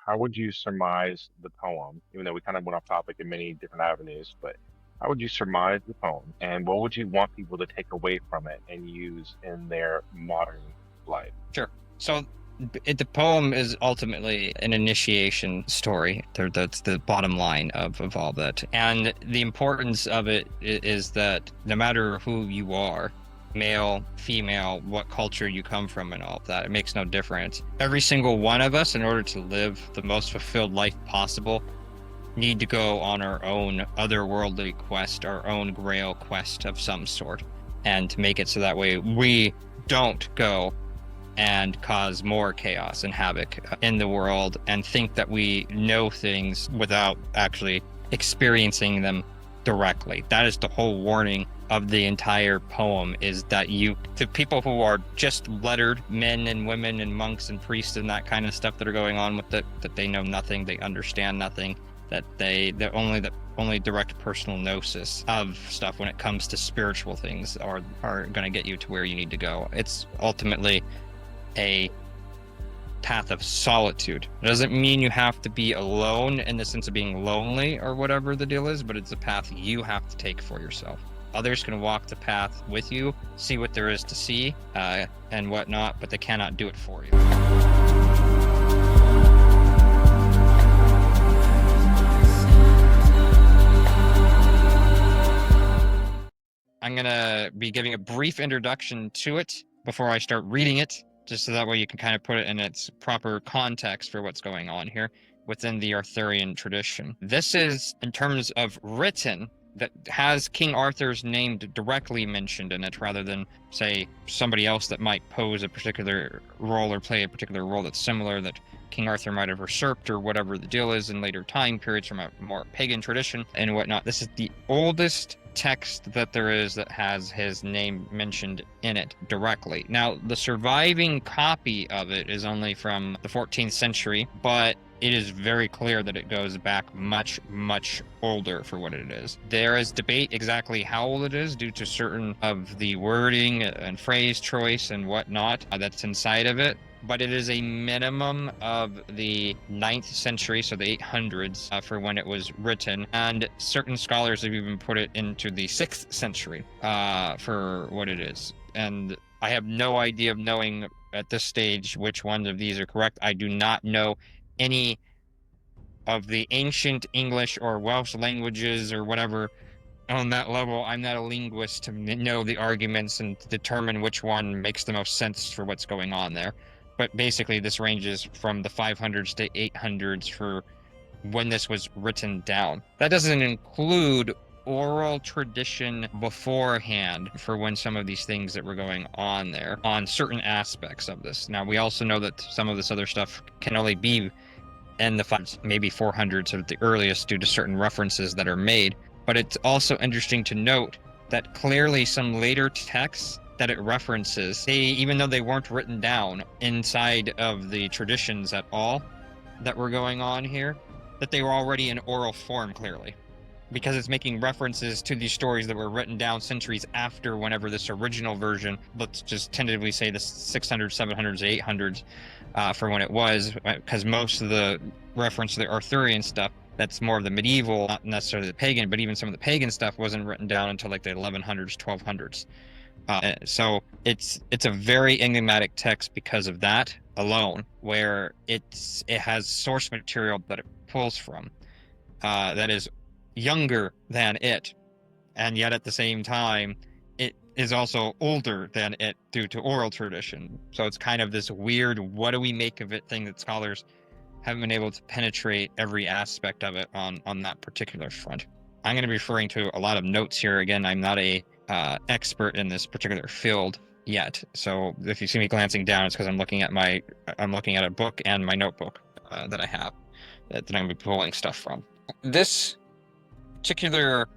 how would you surmise the poem? Even though we kind of went off topic in many different avenues, but how would you surmise the poem, and what would you want people to take away from it and use in their modern life? Sure. So the poem is ultimately an initiation story. That's the bottom line of all that. And the importance of it is that no matter who you are, male, female, what culture you come from and all of that, it makes no difference. Every single one of us, in order to live the most fulfilled life possible, need to go on our own otherworldly quest, our own Grail quest of some sort, and to make it so that way we don't go and cause more chaos and havoc in the world and think that we know things without actually experiencing them directly. That is the whole warning of the entire poem, is that the people who are just lettered men and women and monks and priests and that kind of stuff that are going on with it, that they know nothing, they understand nothing, that the only direct personal gnosis of stuff when it comes to spiritual things are going to get you to where you need to go. It's ultimately a path of solitude. It doesn't mean you have to be alone in the sense of being lonely or whatever the deal is, but it's a path you have to take for yourself. Others can walk the path with you, see what there is to see, and whatnot, but they cannot do it for you. I'm going to be giving a brief introduction to it before I start reading it, just so that way you can kind of put it in its proper context for what's going on here within the Arthurian tradition. This is, in terms of written, that has King Arthur's name directly mentioned in it, rather than, say, somebody else that might pose a particular role or play a particular role that's similar, that King Arthur might have usurped or whatever the deal is in later time periods from a more pagan tradition and whatnot. This is the oldest text that there is that has his name mentioned in it directly. Now, the surviving copy of it is only from the 14th century, but it is very clear that it goes back much, much older for what it is. There is debate exactly how old it is due to certain of the wording and phrase choice and whatnot that's inside of it. But it is a minimum of the 9th century, so the 800s, for when it was written. And certain scholars have even put it into the 6th century for what it is. And I have no idea of knowing at this stage which ones of these are correct. I do not know any of the ancient English or Welsh languages or whatever on that level. I'm not a linguist to know the arguments and to determine which one makes the most sense for what's going on there. But basically, this ranges from the 500s to 800s for when this was written down. That doesn't include oral tradition beforehand for when some of these things that were going on there on certain aspects of this. Now, we also know that some of this other stuff can only be in the 500s, maybe 400s at the earliest due to certain references that are made. But it's also interesting to note that clearly some later texts that it references, even though they weren't written down inside of the traditions at all that were going on here, that they were already in oral form clearly, because it's making references to these stories that were written down centuries after whenever this original version, let's just tentatively say the 600s, 700s, 800s, for when it was, because most of the reference to the Arthurian stuff, that's more of the medieval, not necessarily the pagan, but even some of the pagan stuff wasn't written down until like the 1100s, 1200s. So it's a very enigmatic text because of that alone, where it has source material that it pulls from that is younger than it, and yet at the same time it is also older than it due to oral tradition. So it's kind of this weird what do we make of it thing that scholars haven't been able to penetrate every aspect of it on that particular front. I'm going to be referring to a lot of notes here. Again, I'm not a expert in this particular field yet, so if you see me glancing down, it's because I'm looking at a book and my notebook that I have that I'm going to be pulling stuff from. This particular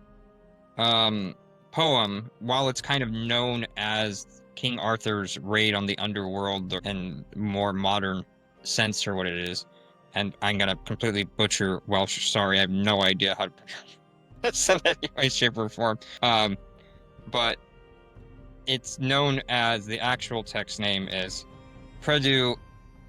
poem, while it's kind of known as King Arthur's raid on the underworld in more modern sense or what it is, and I'm going to completely butcher Welsh, sorry, I have no idea how to say that in any way, shape, or form. But it's known as, the actual text name is Preiddeu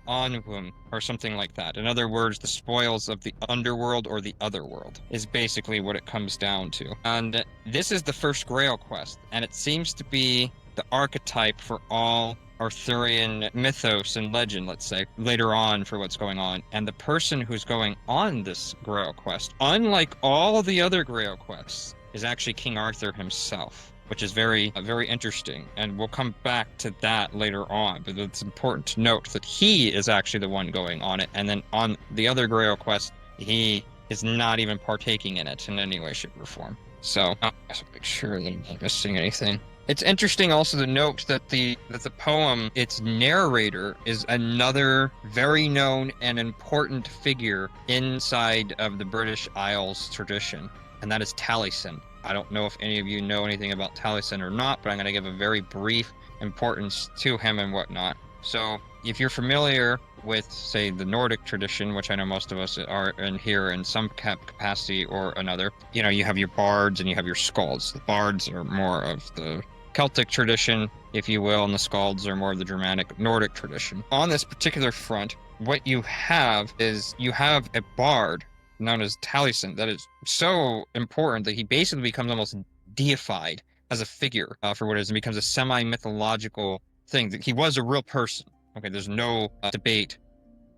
Annwfn, or something like that. In other words, the spoils of the underworld or the otherworld is basically what it comes down to. And this is the first Grail quest, and it seems to be the archetype for all Arthurian mythos and legend, let's say, later on for what's going on. And the person who's going on this Grail quest, unlike all the other Grail quests, is actually King Arthur himself, which is very, very interesting. And we'll come back to that later on, but it's important to note that he is actually the one going on it. And then on the other Grail quest, he is not even partaking in it in any way, shape, or form. So, I have to make sure that I'm not missing anything. It's interesting also to note that the poem, its narrator, is another very known and important figure inside of the British Isles tradition, and that is Taliesin. I don't know if any of you know anything about Taliesin or not, but I'm going to give a very brief importance to him and whatnot. So, if you're familiar with, say, the Nordic tradition, which I know most of us are in here in some capacity or another, you know, you have your bards and you have your skalds. The bards are more of the Celtic tradition, if you will, and the skalds are more of the Germanic Nordic tradition. On this particular front, what you have is you have a bard known as Taliesin that is so important that he basically becomes almost deified as a figure for what it is, and becomes a semi-mythological thing. That he was a real person. Okay, there's no debate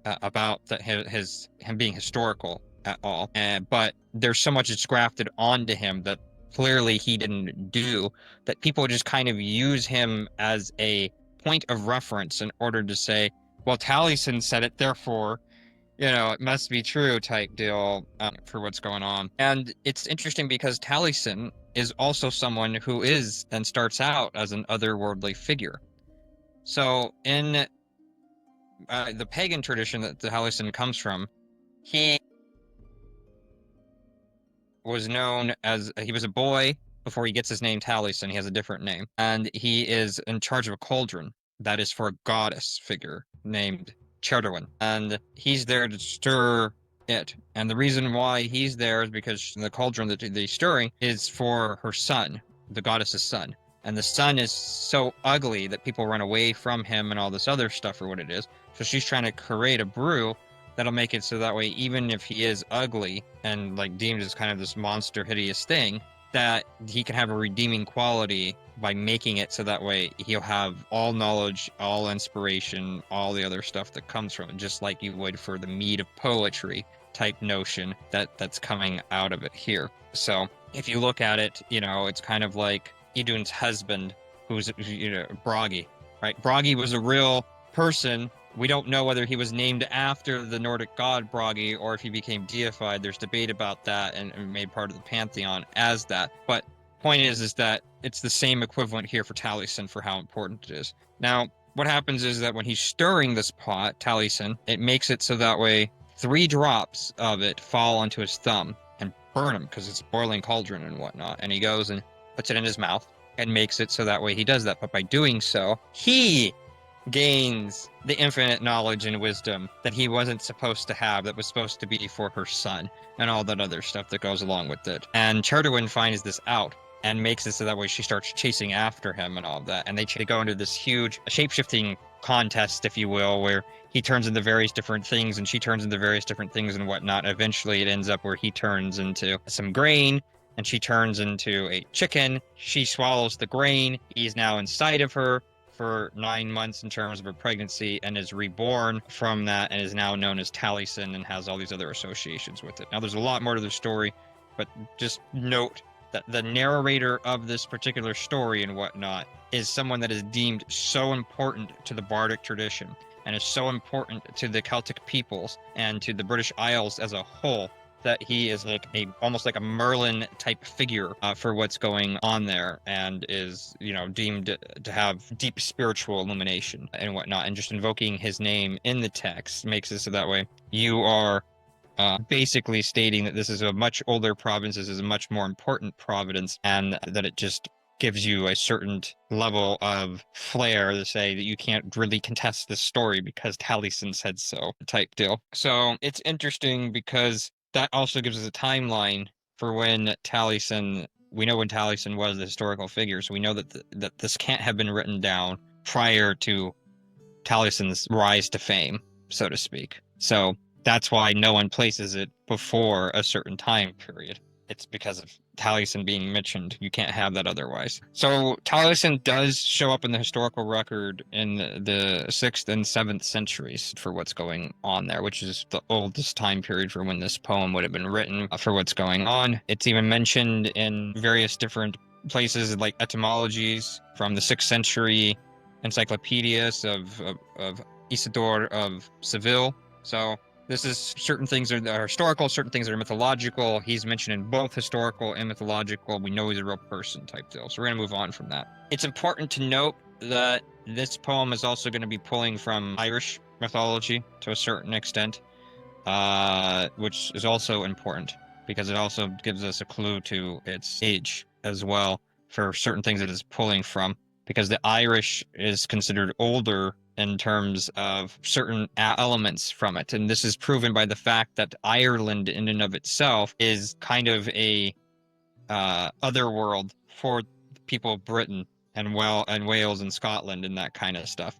about that him being historical at all. But there's so much that's grafted onto him that clearly he didn't do, that people just kind of use him as a point of reference in order to say, well, Taliesin said it, therefore, you know, it must be true type deal for what's going on. And it's interesting because Taliesin is also someone who is and starts out as an otherworldly figure. So in the pagan tradition that Taliesin comes from, he was known as, he was a boy before he gets his name Taliesin. He has a different name. And he is in charge of a cauldron that is for a goddess figure named Preiddeu. And he's there to stir it. And the reason why he's there is because the cauldron that they're stirring is for her son, the goddess's son. And the son is so ugly that people run away from him and all this other stuff or what it is. So she's trying to create a brew that'll make it so that way, even if he is ugly and like deemed as kind of this monster hideous thing, that he can have a redeeming quality by making it so that way he'll have all knowledge, all inspiration, all the other stuff that comes from it, just like you would for the mead of poetry type notion that's coming out of it here. So if you look at it, you know, it's kind of like Idun's husband, who's, you know, Bragi, right? Bragi was a real person. We don't know whether he was named after the Nordic god Bragi or if he became deified. There's debate about that and made part of the pantheon as that. But point is that it's the same equivalent here for Taliesin for how important it is. Now, what happens is that when he's stirring this pot, Taliesin, it makes it so that way 3 drops of it fall onto his thumb and burn him because it's a boiling cauldron and whatnot. And he goes and puts it in his mouth and makes it so that way he does that. But by doing so, he gains the infinite knowledge and wisdom that he wasn't supposed to have, that was supposed to be for her son, and all that other stuff that goes along with it. And Preiddeu finds this out and makes it so that way she starts chasing after him and all of that. And they go into this huge shape-shifting contest, if you will, where he turns into various different things and she turns into various different things and whatnot. Eventually it ends up where he turns into some grain and she turns into a chicken. She swallows the grain. He's now inside of her for 9 months in terms of a pregnancy and is reborn from that and is now known as Taliesin and has all these other associations with it. Now, there's a lot more to the story, but just note that the narrator of this particular story and whatnot is someone that is deemed so important to the bardic tradition and is so important to the Celtic peoples and to the British Isles as a whole that he is like almost like a Merlin type figure for what's going on there, and is, you know, deemed to have deep spiritual illumination and whatnot. And just invoking his name in the text makes it so that way you are basically stating that this is a much older province, this is a much more important providence, and that it just gives you a certain level of flair to say that you can't really contest this story because Taliesin said so type deal. So it's interesting because that also gives us a timeline for when Taliesin, we know when Taliesin was the historical figure, so we know that that this can't have been written down prior to Taliesin's rise to fame. so to speak. So that's why no one places it before a certain time period. It's because of Taliesin being mentioned. You can't have that otherwise. So Taliesin does show up in the historical record in the 6th and 7th centuries for what's going on there, which is the oldest time period for when this poem would have been written for what's going on. It's even mentioned in various different places like etymologies from the 6th century encyclopedias of Isidore of Seville. So this is certain things are historical, certain things are mythological. He's mentioned in both historical and mythological. We know he's a real person type deal. So we're going to move on from that. It's important to note that this poem is also going to be pulling from Irish mythology to a certain extent, which is also important because it also gives us a clue to its age as well for certain things that it's pulling from, because the Irish is considered older in terms of certain elements from it. And this is proven by the fact that Ireland in and of itself is kind of a otherworld for people of Britain and Wales and Scotland and that kind of stuff.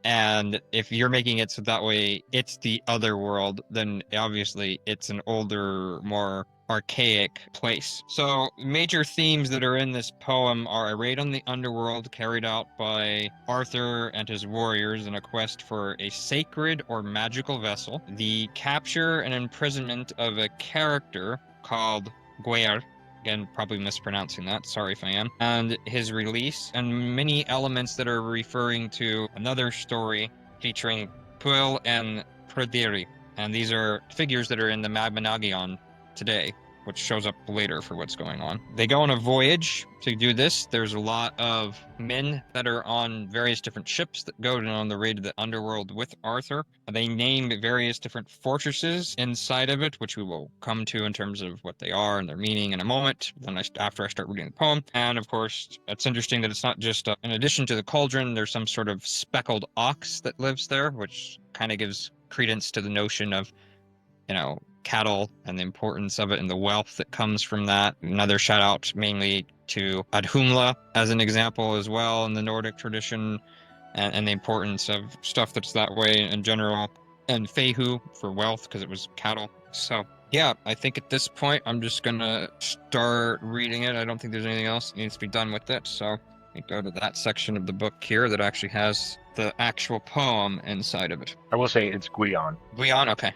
And if you're making it so that way it's the other world, then obviously it's an older, more archaic place. So major themes that are in this poem are a raid on the underworld carried out by Arthur and his warriors in a quest for a sacred or magical vessel, the capture and imprisonment of a character called Gwair. Again, probably mispronouncing that. Sorry if I am. And his release, and many elements that are referring to another story featuring Pwyll and Preiddeu. And these are figures that are in the Mabinogion today, which shows up later for what's going on. They go on a voyage to do this. There's a lot of men that are on various different ships that go on the raid to the underworld with Arthur. They name various different fortresses inside of it, which we will come to in terms of what they are and their meaning in a moment after I start reading the poem. And of course, it's interesting that it's not just in addition to the cauldron, there's some sort of speckled ox that lives there, which kind of gives credence to the notion of, cattle and the importance of it and the wealth that comes from that. Another shout out mainly to Adhumla as an example as well in the Nordic tradition, and the importance of stuff that's that way in general. And Fehu for wealth because it was cattle. So yeah, I think at this point I'm just gonna start reading it. I don't think there's anything else that needs to be done with it. So we go to that section of the book here that actually has the actual poem inside of it. I will say it's Gwion. Gwion, okay.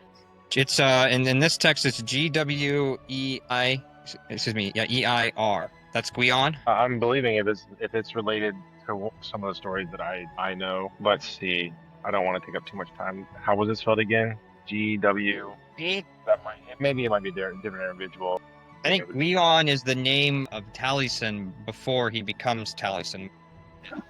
It's in this text it's Gweir. That's Gwion. I'm believing if it's related to some of the stories that I know. Let's see. I don't want to take up too much time. How was it spelled again? GW. Maybe it might be a different individual. I think Gwion is the name of Taliesin before he becomes Taliesin.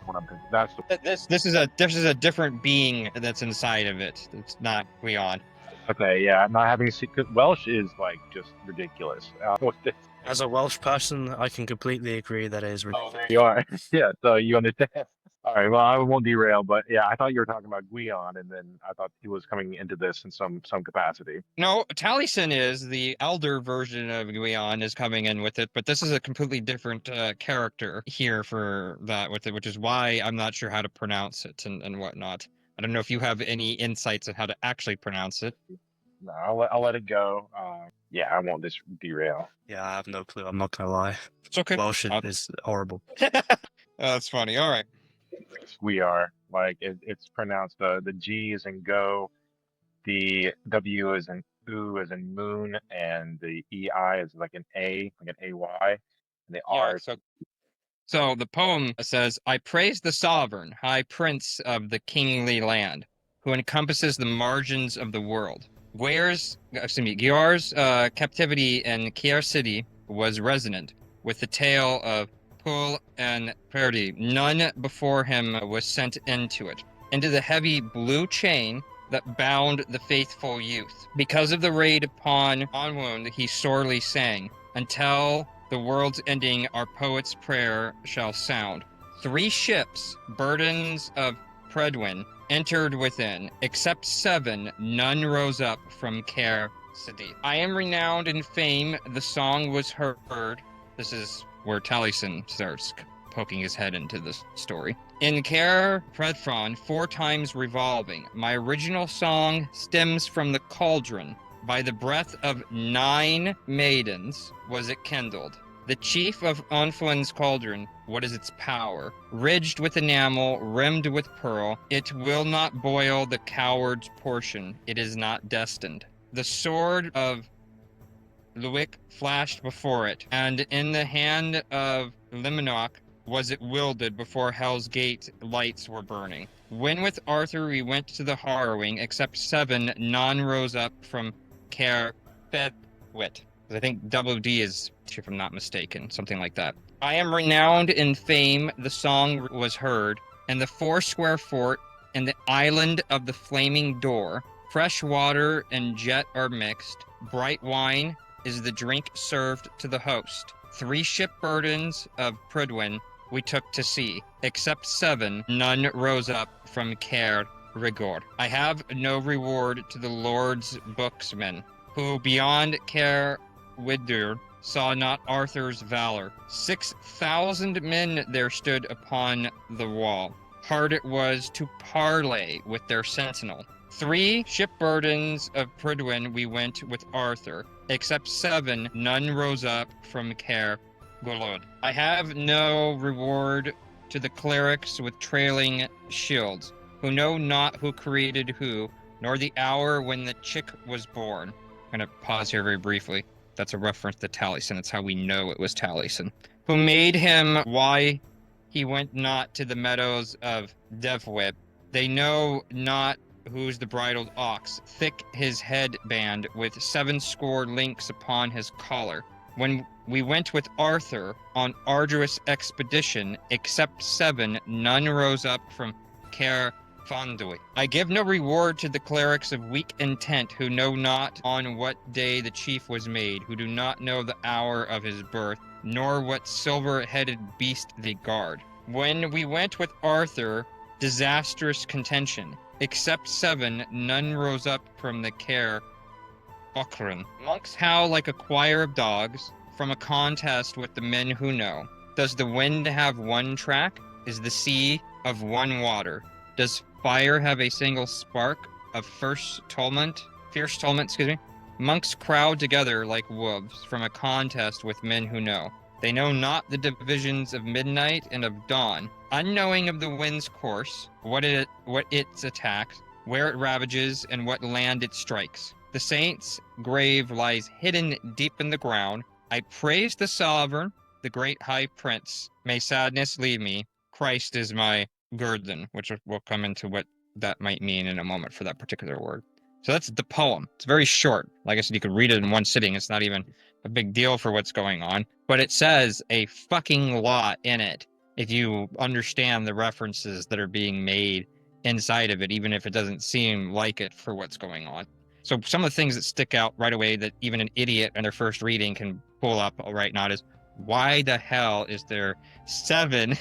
What I'm thinking. That's This is a different being that's inside of it. It's not Gwion. okay. Yeah, not having Welsh is like just ridiculous. With this. As a Welsh person, I can completely agree that it is ridiculous. Oh, there you are. Yeah, so you understand. All right, well, I won't derail, but yeah, I thought you were talking about Gwion, and then I thought he was coming into this in some capacity. No, Taliesin is the elder version of Gwion is coming in with it, but this is a completely different character here for that with it, which is why I'm not sure how to pronounce it and whatnot. I don't know if you have any insights on how to actually pronounce it. No, I'll let it go. Yeah, I won't derail. Yeah, I have no clue. I'm not gonna lie. It's okay. Welsh is horrible. That's funny. All right. We are like it's pronounced the G is in go, the W is in oo as in moon, and the EI is like an A, like an AY, and the R. So the poem says, I praise the sovereign, high prince of the kingly land, who encompasses the margins of the world. Gweir's captivity in Kier City was resonant with the tale of Pwyll and Preiddeu. None before him was sent into it, into the heavy blue chain that bound the faithful youth. Because of the raid upon Annwfn, he sorely sang, until the world's ending our poet's prayer shall sound. 3 ships, burdens of Preiddeu, entered within. Except 7, none rose up from Kier City. I am renowned in fame, the song was heard. This is where Taliesin starts. poking his head into the story. In Caer Prethron, 4 times revolving, my original song stems from the cauldron. By the breath of 9 maidens was it kindled. The chief of Annwfn's cauldron, what is its power? Ridged with enamel, rimmed with pearl, it will not boil the coward's portion. It is not destined. The sword of Luic flashed before it, and in the hand of Liminoc was it wielded before Hell's Gate lights were burning. When with Arthur we went to the harrowing, except 7, none rose up from Caer Fedwit. I think double D is, if I'm not mistaken, something like that. I am renowned in fame, the song was heard, and the 4 fort and the island of the flaming door. Fresh water and jet are mixed, bright wine is the drink served to the host. 3 ship burdens of Preiddeu we took to sea, except 7, none rose up from Caer Rigor. I have no reward to the Lord's booksmen, who beyond Caer Widur saw not Arthur's valor. 6,000 men there stood upon the wall. Hard it was to parley with their sentinel. 3 ship burdens of Preiddeu we went with Arthur, except 7, none rose up from Caer Golod. I have no reward to the clerics with trailing shields, who know not who created who, nor the hour when the chick was born. I'm going to pause here very briefly. That's a reference to Taliesin. That's how we know it was Taliesin. Who made him why he went not to the meadows of Devwip. They know not who's the bridled ox, thick his headband with 7 links upon his collar. When we went with Arthur on arduous expedition, except 7, none rose up from Caer Fondui. I give no reward to the clerics of weak intent, who know not on what day the chief was made, who do not know the hour of his birth, nor what silver-headed beast they guard. When we went with Arthur, disastrous contention. Except 7, none rose up from the Caer Ochran. Monks howl like a choir of dogs from a contest with the men who know. Does the wind have one track? Is the sea of one water? Does fire have a single spark of fierce tumult? Monks crowd together like wolves from a contest with men who know. They know not the divisions of midnight and of dawn, unknowing of the wind's course, what its attacks, where it ravages, and what land it strikes. The saint's grave lies hidden deep in the ground. I praise the sovereign, the great high prince. May sadness leave me. Christ is my guerdon, which we'll come into what that might mean in a moment for that particular word. So that's the poem. It's very short. Like I said, you could read it in one sitting. It's not even a big deal for what's going on, but it says a fucking lot in it if you understand the references that are being made inside of it, even if it doesn't seem like it for what's going on. So some of the things that stick out right away that even an idiot in their first reading can pull up right now is, why the hell is there 7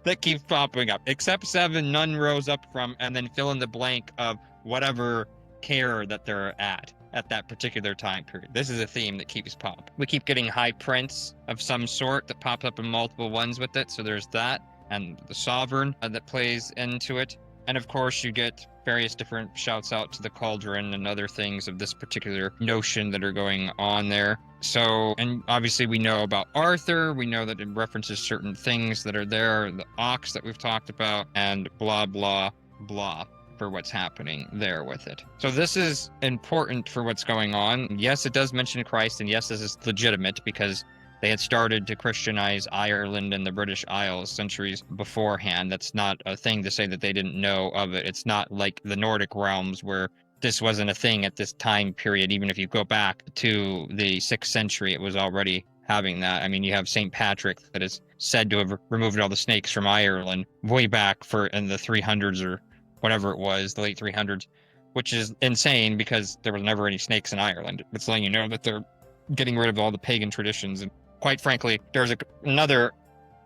that keeps popping up? Except 7, none rose up from, and then fill in the blank of whatever care that they're at that particular time period. This is a theme that keeps popping. We keep getting high prince of some sort that pops up in multiple ones with it. So there's that, and the sovereign that plays into it. And of course, you get various different shouts out to the cauldron and other things of this particular notion that are going on there. So, and obviously we know about Arthur. We know that it references certain things that are there, the ox that we've talked about, and blah, blah, blah, for what's happening there with it. So this is important for what's going on. Yes, it does mention Christ, and yes, this is legitimate because they had started to Christianize Ireland and the British Isles centuries beforehand. That's not a thing to say that they didn't know of it. It's not like the Nordic realms where this wasn't a thing at this time period. Even if you go back to the 6th century, it was already having that. I mean, you have St. Patrick that is said to have removed all the snakes from Ireland way back in the 300s or whatever it was, the late 300s, which is insane because there was never any snakes in Ireland. It's letting you know that they're getting rid of all the pagan traditions. And quite frankly, there's another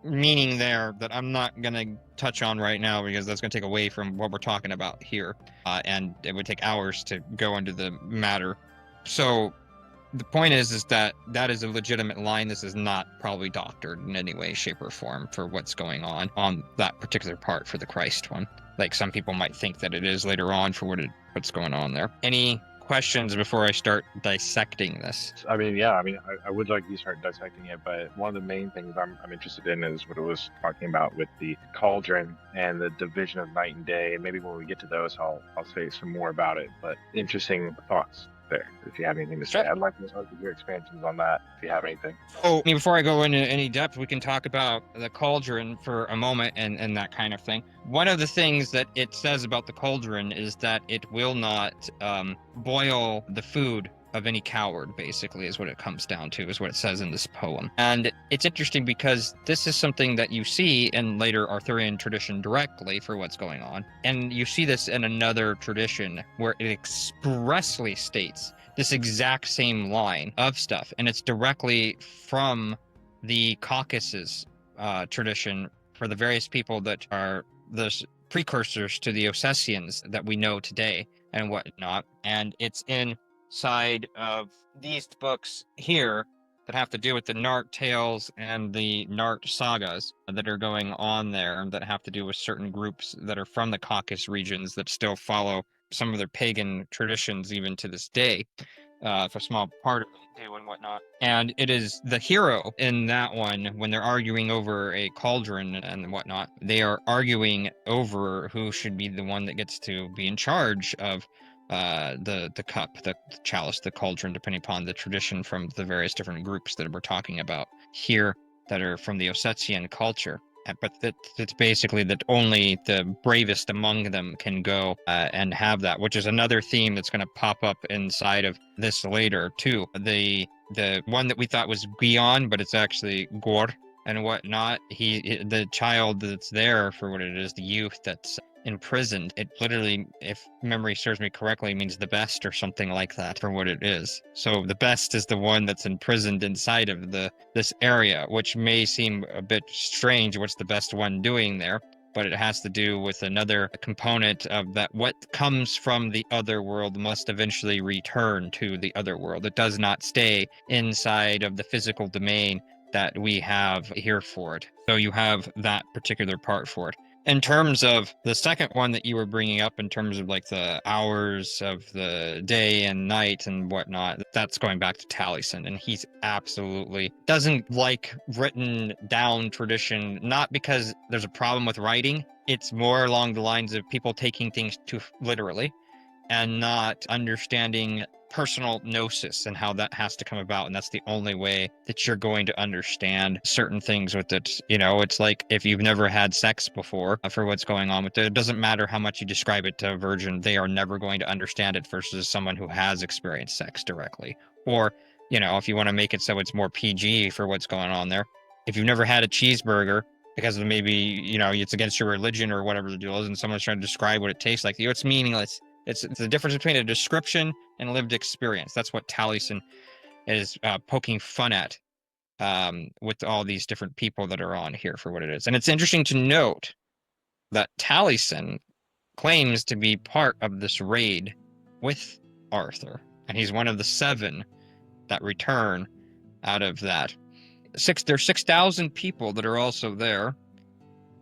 meaning there that I'm not going to touch on right now because that's going to take away from what we're talking about here. And it would take hours to go into the matter. So the point is that is a legitimate line. This is not probably doctored in any way, shape, or form for what's going on that particular part for the Christ one. Like some people might think that it is later on for what's going on there. Any questions before I start dissecting this? I mean, yeah, I would like you to start dissecting it, but one of the main things I'm interested in is what it was talking about with the cauldron and the division of night and day. And maybe when we get to those, I'll say some more about it. But interesting thoughts there. If you have anything to say, Sure. I'd like to hear expansions on that. If you have anything. Oh, before I go into any depth, we can talk about the cauldron for a moment and that kind of thing. One of the things that it says about the cauldron is that it will not boil the food of any coward, basically, is what it comes down to, is what it says in this poem. And it's interesting because this is something that you see in later Arthurian tradition directly for what's going on. And you see this in another tradition where it expressly states this exact same line of stuff, and it's directly from the Caucasus tradition for the various people that are the precursors to the Ossetians that we know today and whatnot. And it's inside of these books here that have to do with the Nart tales and the Nart sagas that are going on there, that have to do with certain groups that are from the Caucasus regions that still follow some of their pagan traditions even to this day, for a small part of them too and whatnot. And it is the hero in that one, when they're arguing over a cauldron and whatnot, they are arguing over who should be the one that gets to be in charge of the cup, the chalice, the cauldron, depending upon the tradition from the various different groups that we're talking about here that are from the Ossetian culture. But it's basically that only the bravest among them can go and have that, which is another theme that's going to pop up inside of this later too. The one that we thought was Gion, but it's actually Gor and whatnot. The child that's there for what it is, the youth that's imprisoned, it literally, if memory serves me correctly, means the best or something like that for what it is. So the best is the one that's imprisoned inside of this area, which may seem a bit strange. What's the best one doing there? But it has to do with another component of that. What comes from the other world must eventually return to the other world. It does not stay inside of the physical domain that we have here for it. So you have that particular part for it. In terms of the second one that you were bringing up, in terms of like the hours of the day and night and whatnot, that's going back to Taliesin, and he's absolutely doesn't like written down tradition, not because there's a problem with writing. It's more along the lines of people taking things too literally and not understanding personal gnosis and how that has to come about. And that's the only way that you're going to understand certain things with it. It's like if you've never had sex before, for what's going on with it, it doesn't matter how much you describe it to a virgin, they are never going to understand it versus someone who has experienced sex directly. Or, if you want to make it so it's more PG for what's going on there, if you've never had a cheeseburger, because of maybe, it's against your religion or whatever the deal is, and someone's trying to describe what it tastes like, it's meaningless. It's the difference between a description and lived experience. That's what Taliesin is poking fun at with all these different people that are on here for what it is. And it's interesting to note that Taliesin claims to be part of this raid with Arthur. And he's one of the 7 that return out of that. There's 6,000 people that are also there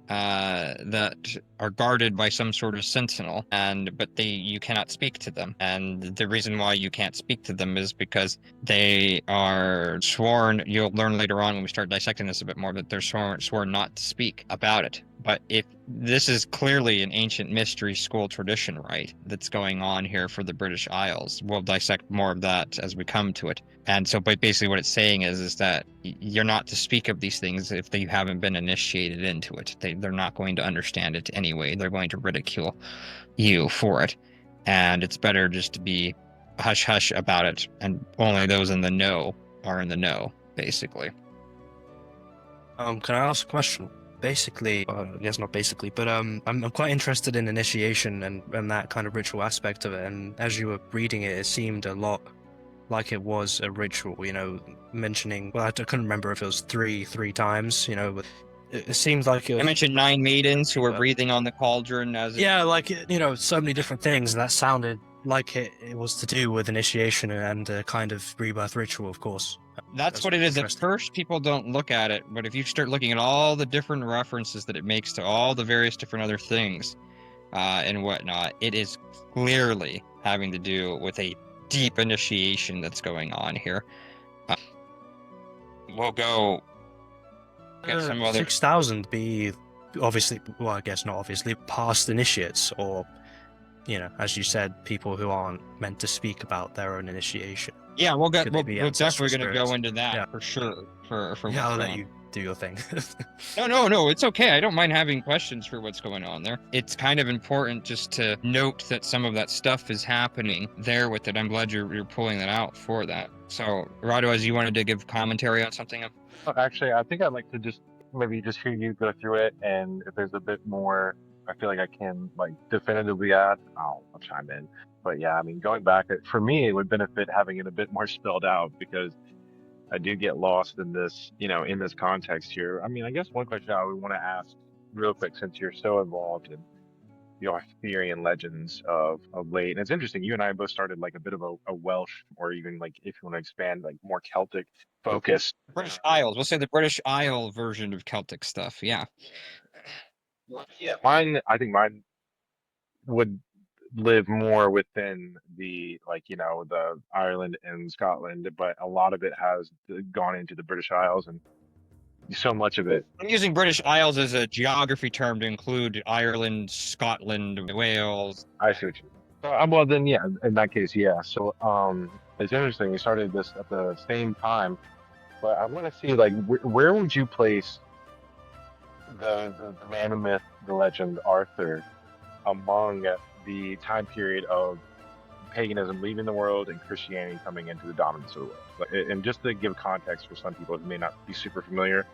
that are guarded by some sort of sentinel, but you cannot speak to them. And the reason why you can't speak to them is because they are sworn. You'll learn later on when we start dissecting this a bit more that they're sworn not to speak about it. But if this is clearly an ancient mystery school tradition, right, that's going on here for the British Isles. We'll dissect more of that as we come to it. And so, but basically what it's saying is that you're not to speak of these things if you haven't been initiated into it. They're not going to understand it anyway. They're going to ridicule you for it. And it's better just to be hush-hush about it, and only those in the know are in the know, basically. Can I ask a question? Basically, I guess not basically, but I'm quite interested in initiation and that kind of ritual aspect of it. And as you were reading it, it seemed a lot like it was a ritual. Mentioning, well, I couldn't remember if it was three times. But it seemed like it was. I mentioned 9 maidens who were breathing on the cauldron as. Yeah, so many different things, and that sounded like it was to do with initiation and a kind of rebirth ritual, of course. That's what it is. At Interesting. first, people don't look at it, but if you start looking at all the different references that it makes to all the various different other things and whatnot, it is clearly having to do with a deep initiation that's going on here. We'll go get some other. 6,000 be obviously, well, I guess not obviously, past initiates, or, you know, as you said, people who aren't meant to speak about their own initiation. Yeah, we'll Could they be we're ancestral definitely going to go spirits? into that Yeah. for sure. For Yeah, I'll what's let going you do your thing. No, it's okay. I don't mind having questions for what's going on there. It's kind of important just to note that some of that stuff is happening there with it. I'm glad you're pulling that out for that. So, Rado, as you wanted to give commentary on something? Actually, I think I'd like to just maybe just hear you go through it, and if there's a bit more, I feel like I can like definitively add, I'll chime in. But yeah, I mean, going back, for me, it would benefit having it a bit more spelled out because I do get lost in this, in this context here. I mean, I guess one question I would want to ask real quick, since you're so involved in the Arthurian legends of late, and it's interesting, you and I both started like a bit of a Welsh, or even like if you want to expand, like more Celtic focus. British Isles. We'll say the British Isle version of Celtic stuff. Yeah. Yeah, I think mine would live more within the like the Ireland and Scotland, but a lot of it has gone into the British Isles, and so much of it. I'm using British Isles as a geography term to include Ireland, Scotland, Wales. I see what you mean. So, well, then, yeah, in that case, yeah. So, it's interesting. We started this at the same time, but I want to see like where would you place the man, the myth, the legend, Arthur, among the time period of paganism leaving the world and Christianity coming into the dominance of the world? And just to give context for some people who may not be super familiar,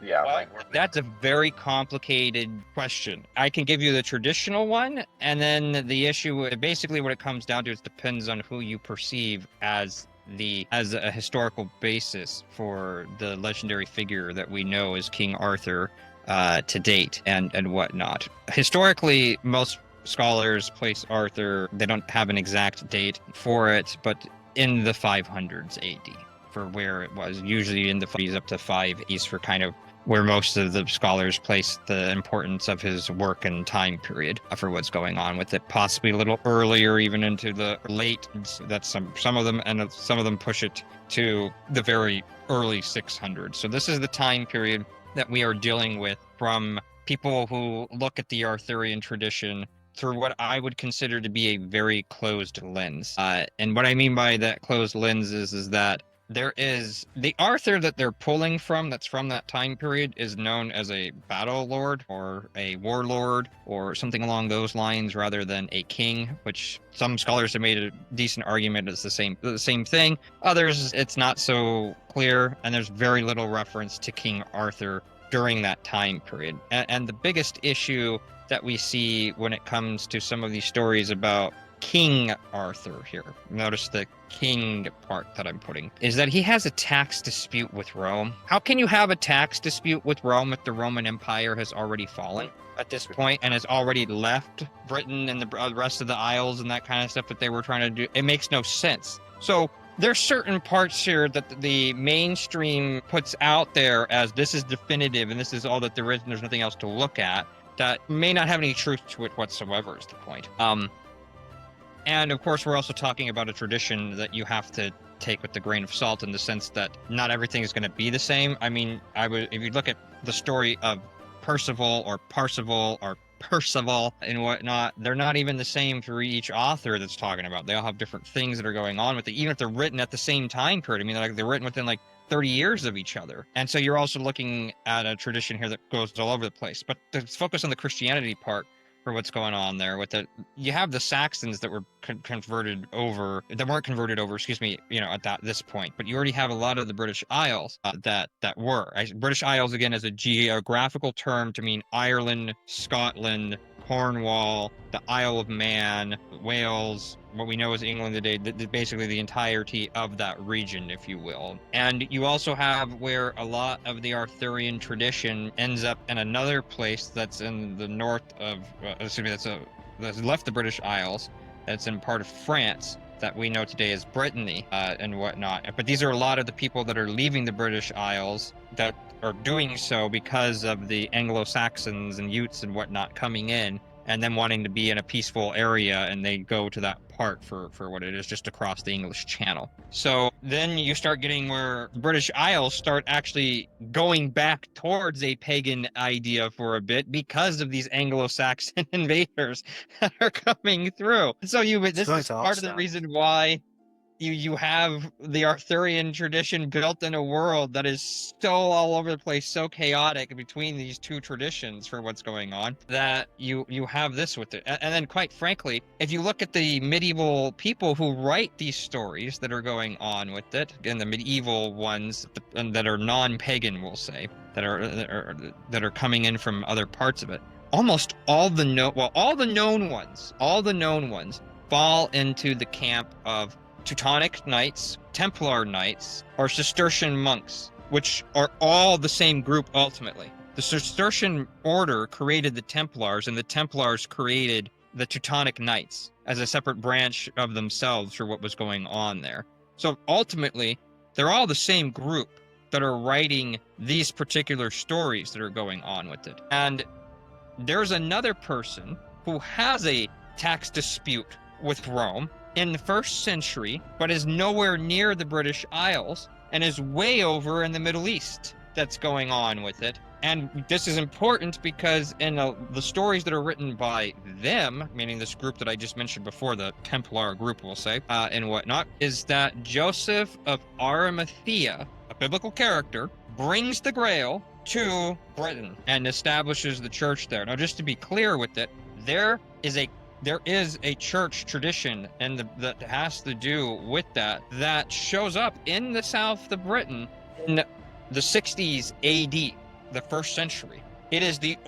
yeah, That's a very complicated question. I can give you the traditional one, and then the issue, basically what it comes down to, is depends on who you perceive as a historical basis for the legendary figure that we know as King Arthur to date and whatnot. Historically, most scholars place Arthur, they don't have an exact date for it, but in the 500s AD for where it was, usually in the 50s up to 5 for kind of where most of the scholars place the importance of his work and time period for what's going on with it, possibly a little earlier, even into the late. That's some of them, and some of them push it to the very early 600s. So this is the time period that we are dealing with from people who look at the Arthurian tradition through what I would consider to be a very closed lens. And what I mean by that closed lens is that there is the Arthur that they're pulling from, that's from that time period, is known as a battle lord or a warlord or something along those lines, rather than a king, which some scholars have made a decent argument is the same thing. Others, it's not so clear, and there's very little reference to King Arthur during that time period. And the biggest issue that we see when it comes to some of these stories about King Arthur here, notice the king part that I'm putting, is that he has a tax dispute with Rome. How can you have a tax dispute with Rome if the Roman Empire has already fallen at this point and has already left Britain and the rest of the Isles and that kind of stuff that they were trying to do? It makes no sense. So there's certain parts here that the mainstream puts out there as this is definitive and this is all that there is and there's nothing else to look at, that may not have any truth to it whatsoever, is the point. And of course, we're also talking about a tradition that you have to take with a grain of salt, in the sense that not everything is going to be the same. I mean, if you look at the story of Percival or Parsival or Percival and whatnot, they're not even the same for each author that's talking about. They all have different things that are going on with it, even if they're written at the same time period. I mean, they're written within like 30 years of each other. And so you're also looking at a tradition here that goes all over the place. But to focus on the Christianity part for what's going on there with it, you have the Saxons that were converted over, that weren't converted over, excuse me, at this point. But you already have a lot of the British Isles that were. British Isles, again, is a geographical term to mean Ireland, Scotland, Cornwall, the Isle of Man, Wales, what we know as England today, basically the entirety of that region, if you will. And you also have where a lot of the Arthurian tradition ends up in another place that's in the north of, that's left the British Isles, that's in part of France that we know today as Brittany and whatnot. But these are a lot of the people that are leaving the British Isles that are doing so because of the Anglo-Saxons and Utes and whatnot coming in and them wanting to be in a peaceful area, and they go to that part for what it is, just across the English Channel. So then you start getting where British Isles start actually going back towards a pagan idea for a bit because of these Anglo-Saxon invaders that are coming through. So this going is to part of the upstart. reason why you have the Arthurian tradition built in a world that is so all over the place, so chaotic between these two traditions for what's going on, that you have this with it. And then, quite frankly, if you look at the medieval people who write these stories that are going on with it, and the medieval ones that are non-pagan, we'll say, that are coming in from other parts of it, almost all the known ones fall into the camp of Teutonic Knights, Templar Knights, or Cistercian monks, which are all the same group ultimately. The Cistercian order created the Templars, and the Templars created the Teutonic Knights as a separate branch of themselves for what was going on there. So ultimately, they're all the same group that are writing these particular stories that are going on with it. And there's another person who has a tax dispute with Rome in the 1st century, but is nowhere near the British Isles and is way over in the Middle East that's going on with it. And this is important because in the stories that are written by them, meaning this group that I just mentioned before, the Templar group, we'll say, and whatnot, is that Joseph of Arimathea, a biblical character, brings the Grail to Britain and establishes the church there. Now, just to be clear with it, there is a church tradition that has to do with that shows up in the south of Britain in the 60s AD, the 1st century.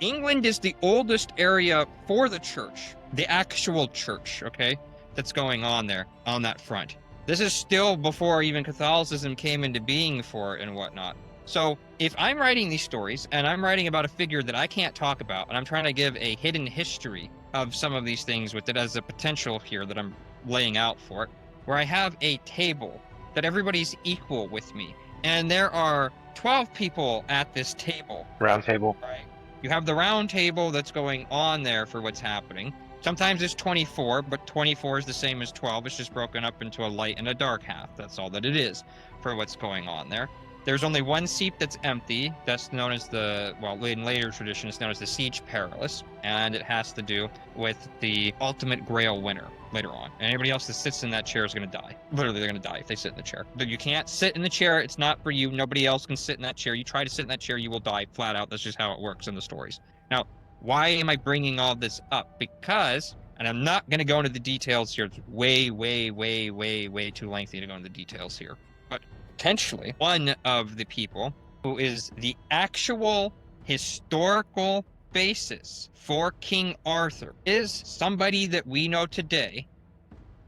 England is the oldest area for the church, the actual church, okay, that's going on there on that front. This is still before even Catholicism came into being for it and whatnot. So if I'm writing these stories and I'm writing about a figure that I can't talk about, and I'm trying to give a hidden history of some of these things with it as a potential here that I'm laying out for it, where I have a table that everybody's equal with me, and there are 12 people at this table. Round table. Right. You have the round table that's going on there for what's happening. Sometimes it's 24, but 24 is the same as 12. It's just broken up into a light and a dark half. That's all that it is for what's going on there. There's only one seat that's empty. That's known as in later tradition, it's known as the Siege Perilous, and it has to do with the ultimate Grail winner later on. And anybody else that sits in that chair is going to die. Literally, they're going to die if they sit in the chair. But you can't sit in the chair. It's not for you. Nobody else can sit in that chair. You try to sit in that chair, you will die flat out. That's just how it works in the stories. Now, why am I bringing all this up? Because, and I'm not going to go into the details here. It's way, way, way, way, way too lengthy to go into the details here. But potentially one of the people who is the actual historical basis for King Arthur is somebody that we know today,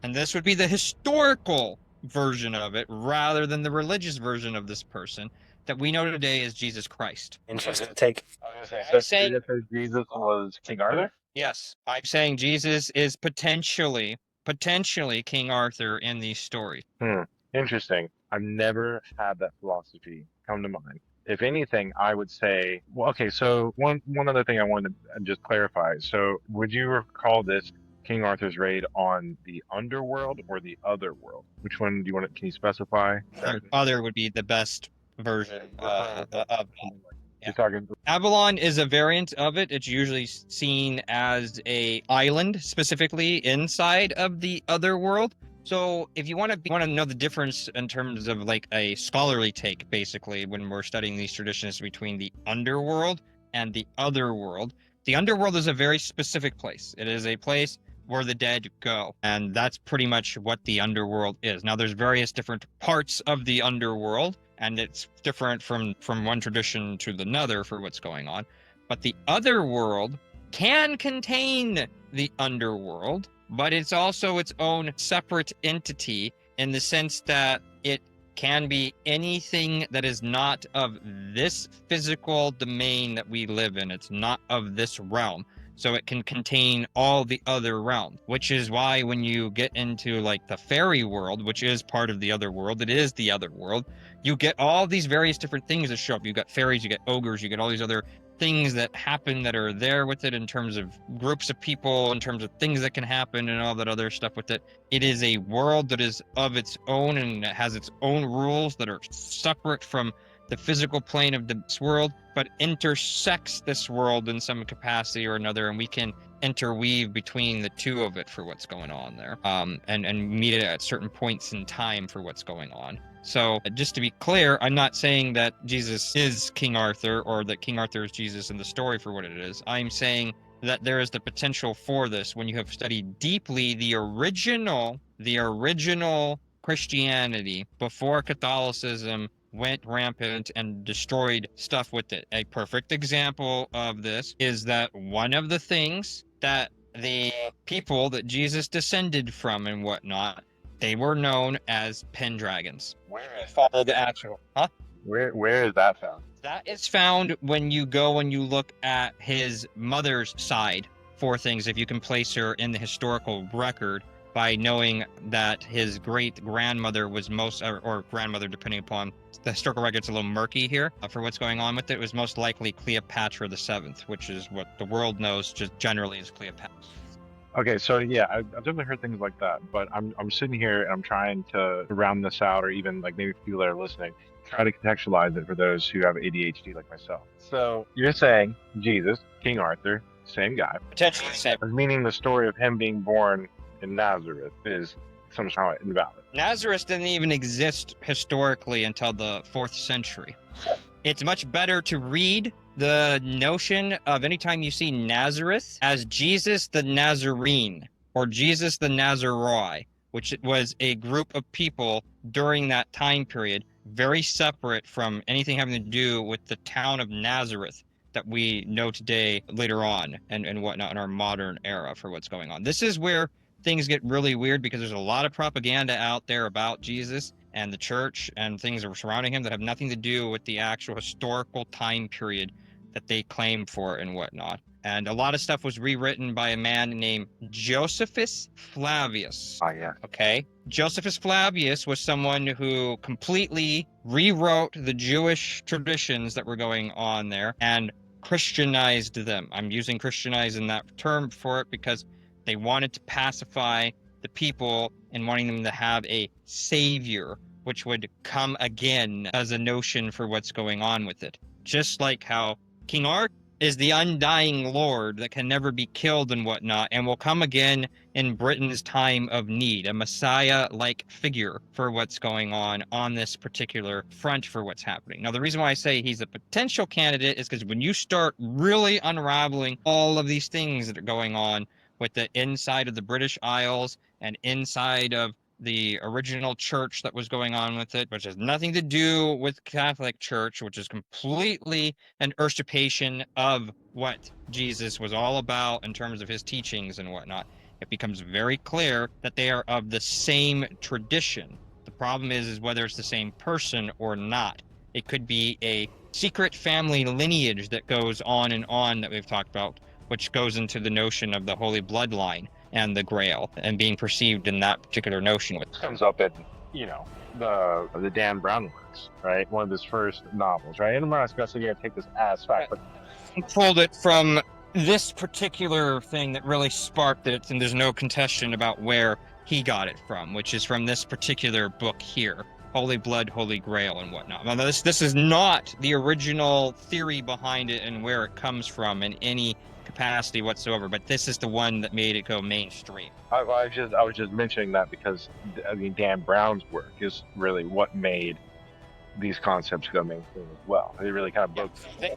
and this would be the historical version of it rather than the religious version of this person that we know today as Jesus Christ. Interesting take. I was going to say, so Jesus was King Arthur? Yes, I'm saying Jesus is potentially King Arthur in these stories. Interesting. I've never had that philosophy come to mind. If anything, I would say, well, okay, so one other thing I wanted to just clarify. So would you call this King Arthur's raid on the underworld or the otherworld? Which one do you want to, can you specify? Other would be the best version of that. You're talking Avalon is a variant of it. It's usually seen as a island, specifically inside of the otherworld. So if you want to know the difference in terms of like a scholarly take, basically, when we're studying these traditions between the underworld and the otherworld, the underworld is a very specific place. It is a place where the dead go, and that's pretty much what the underworld is. Now, there's various different parts of the underworld, and it's different from one tradition to another for what's going on. But the otherworld can contain the underworld, but it's also its own separate entity in the sense that it can be anything that is not of this physical domain that we live in. It's not of this realm. so it can contain all the other realms, which is why when you get into like the fairy world, which is part of the other world, it is the other world, you get all these various different things that show up. You got fairies, you get ogres, you get all these other things that happen that are there with it in terms of groups of people, in terms of things that can happen and all that other stuff with it. It is a world that is of its own and it has its own rules that are separate from the physical plane of this world, but intersects this world in some capacity or another, and we can interweave between the two of it for what's going on there, and meet it at certain points in time for what's going on. So just to be clear, I'm not saying that Jesus is King Arthur or that King Arthur is Jesus in the story for what it is. I'm saying that there is the potential for this when you have studied deeply the original Christianity before Catholicism went rampant and destroyed stuff with it. A perfect example of this is that one of the things that the people that Jesus descended from and whatnot, they were known as Pendragons. Where is Follow the actual. Huh? where is that found? That is found when you go and you look at his mother's side for things, if you can place her in the historical record by knowing that his great-grandmother was or grandmother, depending upon the historical record's a little murky here for what's going on with it. It was most likely Cleopatra the Seventh, which is what the world knows just generally as Cleopatra. Okay, so yeah, I've definitely heard things like that, but I'm sitting here and I'm trying to round this out, or even like maybe people that are listening, try to contextualize it for those who have ADHD like myself. So you're saying Jesus, King Arthur, same guy, Potentially the same. meaning the story of him being born in Nazareth is somehow invalid. Nazareth didn't even exist historically until the 4th century. It's much better to read the notion of anytime you see Nazareth as Jesus the Nazarene or Jesus the Nazaroi, which was a group of people during that time period, very separate from anything having to do with the town of Nazareth that we know today later on and whatnot in our modern era for what's going on. This is where things get really weird because there's a lot of propaganda out there about Jesus and the church and things that were surrounding him that have nothing to do with the actual historical time period that they claim for and whatnot. And a lot of stuff was rewritten by a man named Josephus Flavius. Ah, yeah. Okay. Josephus Flavius was someone who completely rewrote the Jewish traditions that were going on there and Christianized them. I'm using Christianize in that term for it because they wanted to pacify the people and wanting them to have a savior, which would come again as a notion for what's going on with it. Just like how King Arthur is the undying lord that can never be killed and whatnot, and will come again in Britain's time of need, a messiah-like figure for what's going on this particular front for what's happening. Now, the reason why I say he's a potential candidate is because when you start really unraveling all of these things that are going on with the inside of the British Isles and inside of the original church that was going on with it, which has nothing to do with Catholic Church, which is completely an usurpation of what Jesus was all about in terms of his teachings and whatnot. It becomes very clear that they are of the same tradition. The problem is whether it's the same person or not. It could be a secret family lineage that goes on and on that we've talked about, which goes into the notion of the Holy Bloodline and the Grail and being perceived in that particular notion. It comes up in, the Dan Brown works, right? One of his first novels, right? And I'm not especially going to take this as fact, but I pulled it from this particular thing that really sparked it, and there's no contestation about where he got it from, which is from this particular book here, Holy Blood, Holy Grail, and whatnot. Now, this is not the original theory behind it and where it comes from in any capacity whatsoever, but this is the one that made it go mainstream. I was just mentioning that because Dan Brown's work is really what made these concepts go mainstream as well. They really kind of broke.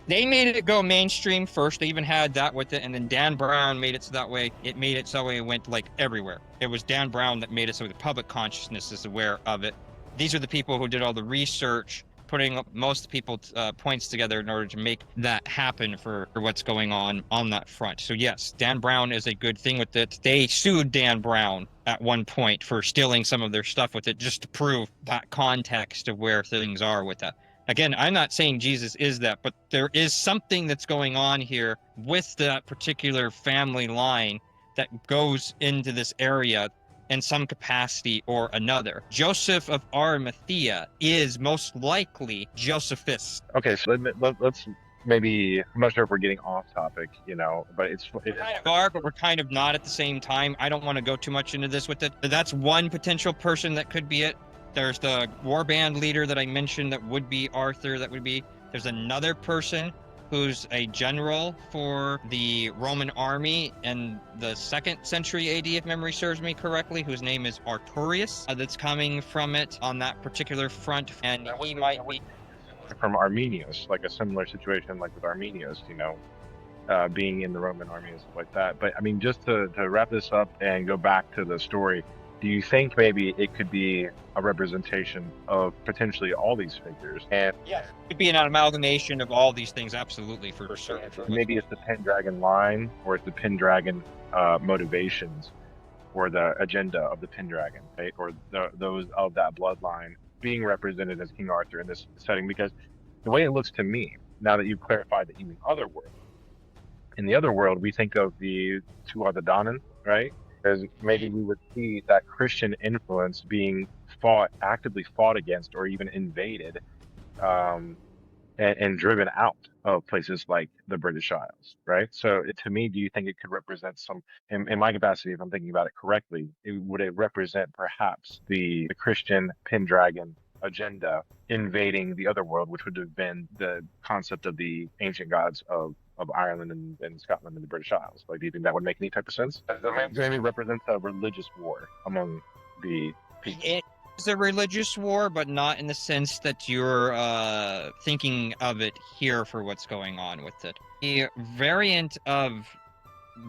They made it go mainstream first. They even had that with it, and then Dan Brown made it so that way. It made it so it went like everywhere. It was Dan Brown that made it so the public consciousness is aware of it. These are the people who did all the research, putting most people's points together in order to make that happen for what's going on that front. So yes, Dan Brown is a good thing with it. They sued Dan Brown at one point for stealing some of their stuff with it, just to prove that context of where things are with that. Again, I'm not saying Jesus is that, but there is something that's going on here with that particular family line that goes into this area in some capacity or another. Joseph of Arimathea is most likely Josephus. Okay, so let's maybe, I'm not sure if we're getting off topic, but We kind of are, but we're kind of not at the same time. I don't want to go too much into this with it. But that's one potential person that could be it. There's the warband leader that I mentioned that would be Arthur. There's another person who's a general for the Roman army in the 2nd century AD, if memory serves me correctly, whose name is Arturius, that's coming from it on that particular front. And he might be from Arminius, like a similar situation like with Arminius, being in the Roman army and stuff like that. But I mean, just to wrap this up and go back to the story, do you think maybe it could be a representation of potentially all these figures? And yeah, it could be an amalgamation of all these things, absolutely, for sure. maybe it's the Pendragon line, or it's the Pendragon motivations, or the agenda of the Pendragon, right? Or those of that bloodline being represented as King Arthur in this setting. Because the way it looks to me, now that you've clarified that you mean Otherworld, in the Otherworld, we think of the Tuatha, right? Because maybe we would see that Christian influence being actively fought against, or even invaded, um, and driven out of places like the British Isles, right? So to me, do you think it could represent in my capacity, if I'm thinking about it correctly, would it represent perhaps the Christian Pendragon agenda invading the other world, which would have been the concept of the ancient gods of Ireland and Scotland and the British Isles? Like, do you think that would make any type of sense? That maybe represents a religious war among the people. It's a religious war, but not in the sense that you're thinking of it here for what's going on with it. The variant of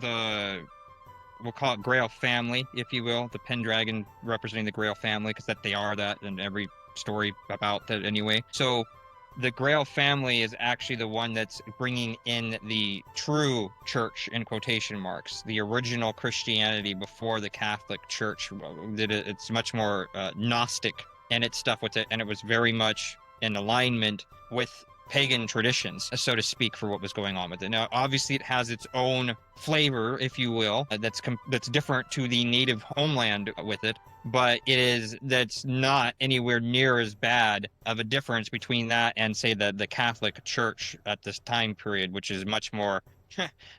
we'll call it Grail family, if you will, the Pendragon representing the Grail family, because they are that in every story about that anyway. So the Grail family is actually the one that's bringing in the true church, in quotation marks, the original Christianity before the Catholic Church did it. It's much more Gnostic and its stuff with it, and it was very much in alignment with pagan traditions, so to speak, for what was going on with it. Now, obviously, it has its own flavor, if you will, that's different to the native homeland with it, but that's not anywhere near as bad of a difference between that and, say, the Catholic Church at this time period, which is much more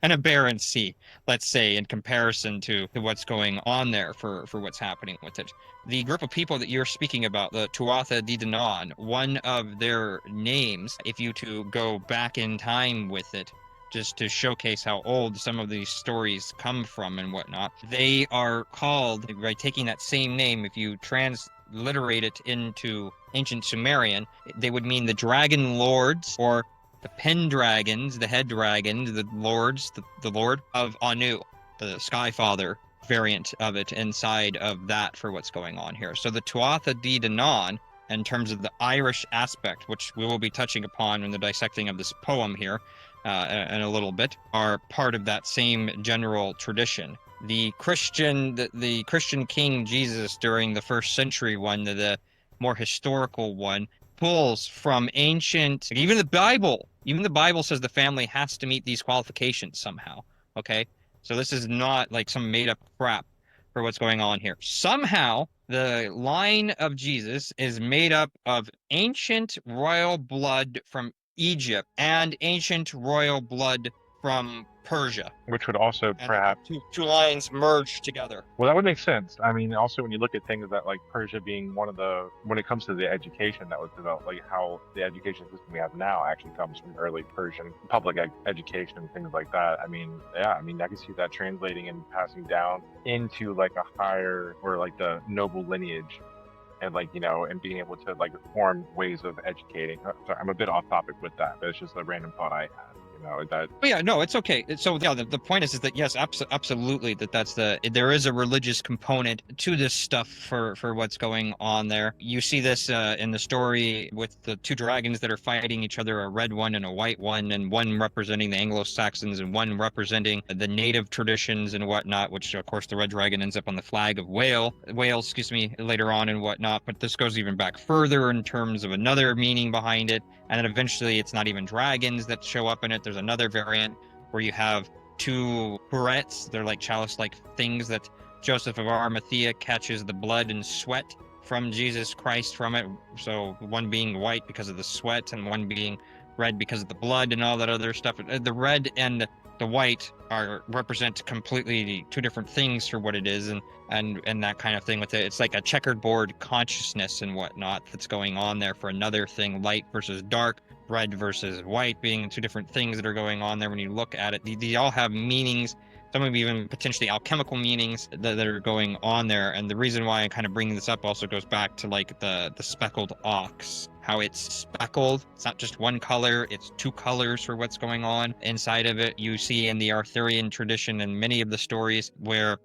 an aberrancy, let's say, in comparison to what's going on there for what's happening with it. The group of people that you're speaking about, the Tuatha De Danann, one of their names, if you to go back in time with it, just to showcase how old some of these stories come from and whatnot, they are called, by taking that same name, if you transliterate it into ancient Sumerian, they would mean the Dragon Lords, or the Pendragons, the head dragons, the lords, the Lord of Anu, the Sky Father variant of it inside of that for what's going on here. So the Tuatha De Danann, in terms of the Irish aspect, which we will be touching upon in the dissecting of this poem here in a little bit, are part of that same general tradition. The Christian King Jesus during the 1st century one, the more historical one, pulls from ancient, even the Bible says the family has to meet these qualifications somehow. Okay, so this is not like some made up crap for what's going on here. Somehow the line of Jesus is made up of ancient royal blood from Egypt and ancient royal blood from Persia, Which would also and perhaps, two lines merged together. well, that would make sense. I mean, also when you look at things that, like, Persia being one of when it comes to the education that was developed, like how the education system we have now actually comes from early Persian public education, things like that. I mean, yeah, I mean, I can see that translating and passing down into like a higher, or like the noble lineage, and like, and being able to like form ways of educating. Sorry, I'm a bit off topic with that, but it's just a random thought I had. You know, that But yeah, no, it's okay. So yeah, the point is that yes, absolutely, there is a religious component to this stuff for what's going on there. You see this in the story with the two dragons that are fighting each other, a red one and a white one, and one representing the Anglo-Saxons and one representing the native traditions and whatnot, which of course the red dragon ends up on the flag of Wales, excuse me, later on and whatnot. But this goes even back further in terms of another meaning behind it. And then eventually it's not even dragons that show up in it. There's another variant where you have two barrettes. They're like chalice-like things that Joseph of Arimathea catches the blood and sweat from Jesus Christ from it. So one being white because of the sweat and one being red because of the blood and all that other stuff. The red and the white represent completely two different things for what it is, and that kind of thing with it. It's like a checkered board consciousness and whatnot that's going on there for another thing, light versus dark, red versus white being two different things that are going on there when you look at it. These all have meanings, some of even potentially alchemical meanings that are going on there. And the reason why I kind of bring this up also goes back to like the speckled ox, how it's speckled. It's not just one color, it's two colors for what's going on inside of it. You see in the Arthurian tradition and many of the stories where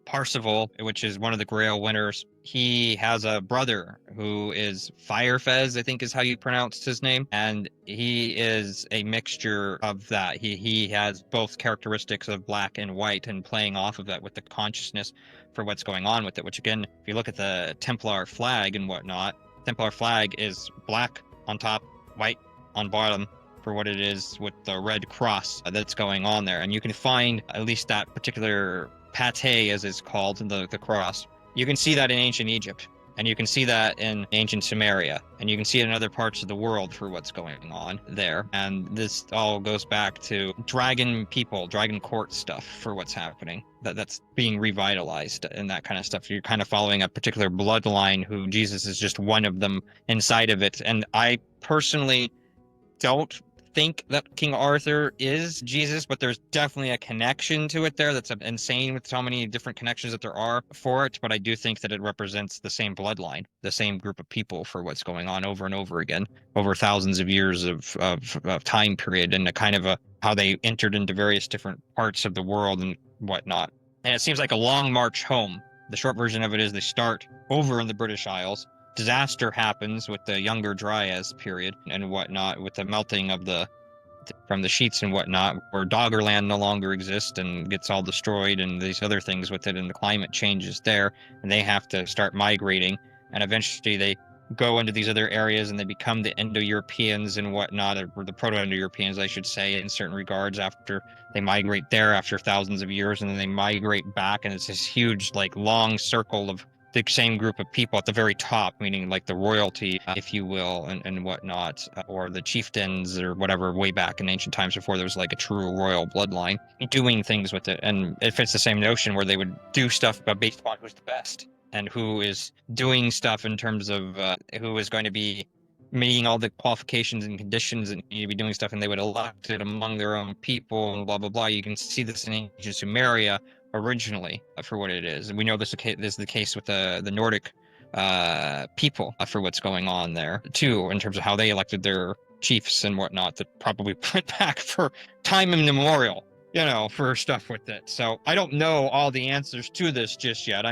Parsifal, which is one of the Grail winners, he has a brother who is Firefez, I think is how you pronounced his name, and he is a mixture of that. He has both characteristics of black and white, and playing off of that with the consciousness for what's going on with it. Which again, if you look at the Templar flag and whatnot, Templar flag is black on top, white on bottom, for what it is with the red cross that's going on there. And you can find at least that particular pate, as it's called, the cross. You can see that in ancient Egypt, and you can see that in ancient Sumeria, and you can see it in other parts of the world for what's going on there. And this all goes back to dragon people, dragon court stuff for what's happening. That's being revitalized and that kind of stuff. You're kind of following a particular bloodline who Jesus is just one of them inside of it. And I personally don't think that King Arthur is Jesus, but there's definitely a connection to it there that's insane with how many different connections that there are for it. But I do think that it represents the same bloodline, the same group of people for what's going on over and over again, over thousands of years of time period, and a kind of how they entered into various different parts of the world and whatnot. And it seems like a long march home. The short version of it is they start over in the British Isles. Disaster happens with the Younger Dryas period and whatnot, with the melting of from the sheets and whatnot, where Doggerland no longer exists and gets all destroyed, and these other things with it, and the climate changes there, and they have to start migrating, and eventually they go into these other areas and they become the Indo-Europeans and whatnot, or the Proto-Indo-Europeans, I should say, in certain regards, after they migrate there after thousands of years, and then they migrate back, and it's this huge, like, long circle of the same group of people at the very top, meaning like the royalty, if you will, and whatnot, or the chieftains or whatever, way back in ancient times before there was like a true royal bloodline, doing things with it. And it fits the same notion where they would do stuff based upon who's the best and who is doing stuff in terms of who is going to be meeting all the qualifications and conditions and need to be doing stuff, and they would elect it among their own people and blah, blah, blah. You can see this in ancient Sumeria originally for what it is. And we know this is the case with the Nordic people for what's going on there too, in terms of how they elected their chiefs and whatnot that probably went back for time immemorial, for stuff with it. So I don't know all the answers to this just yet.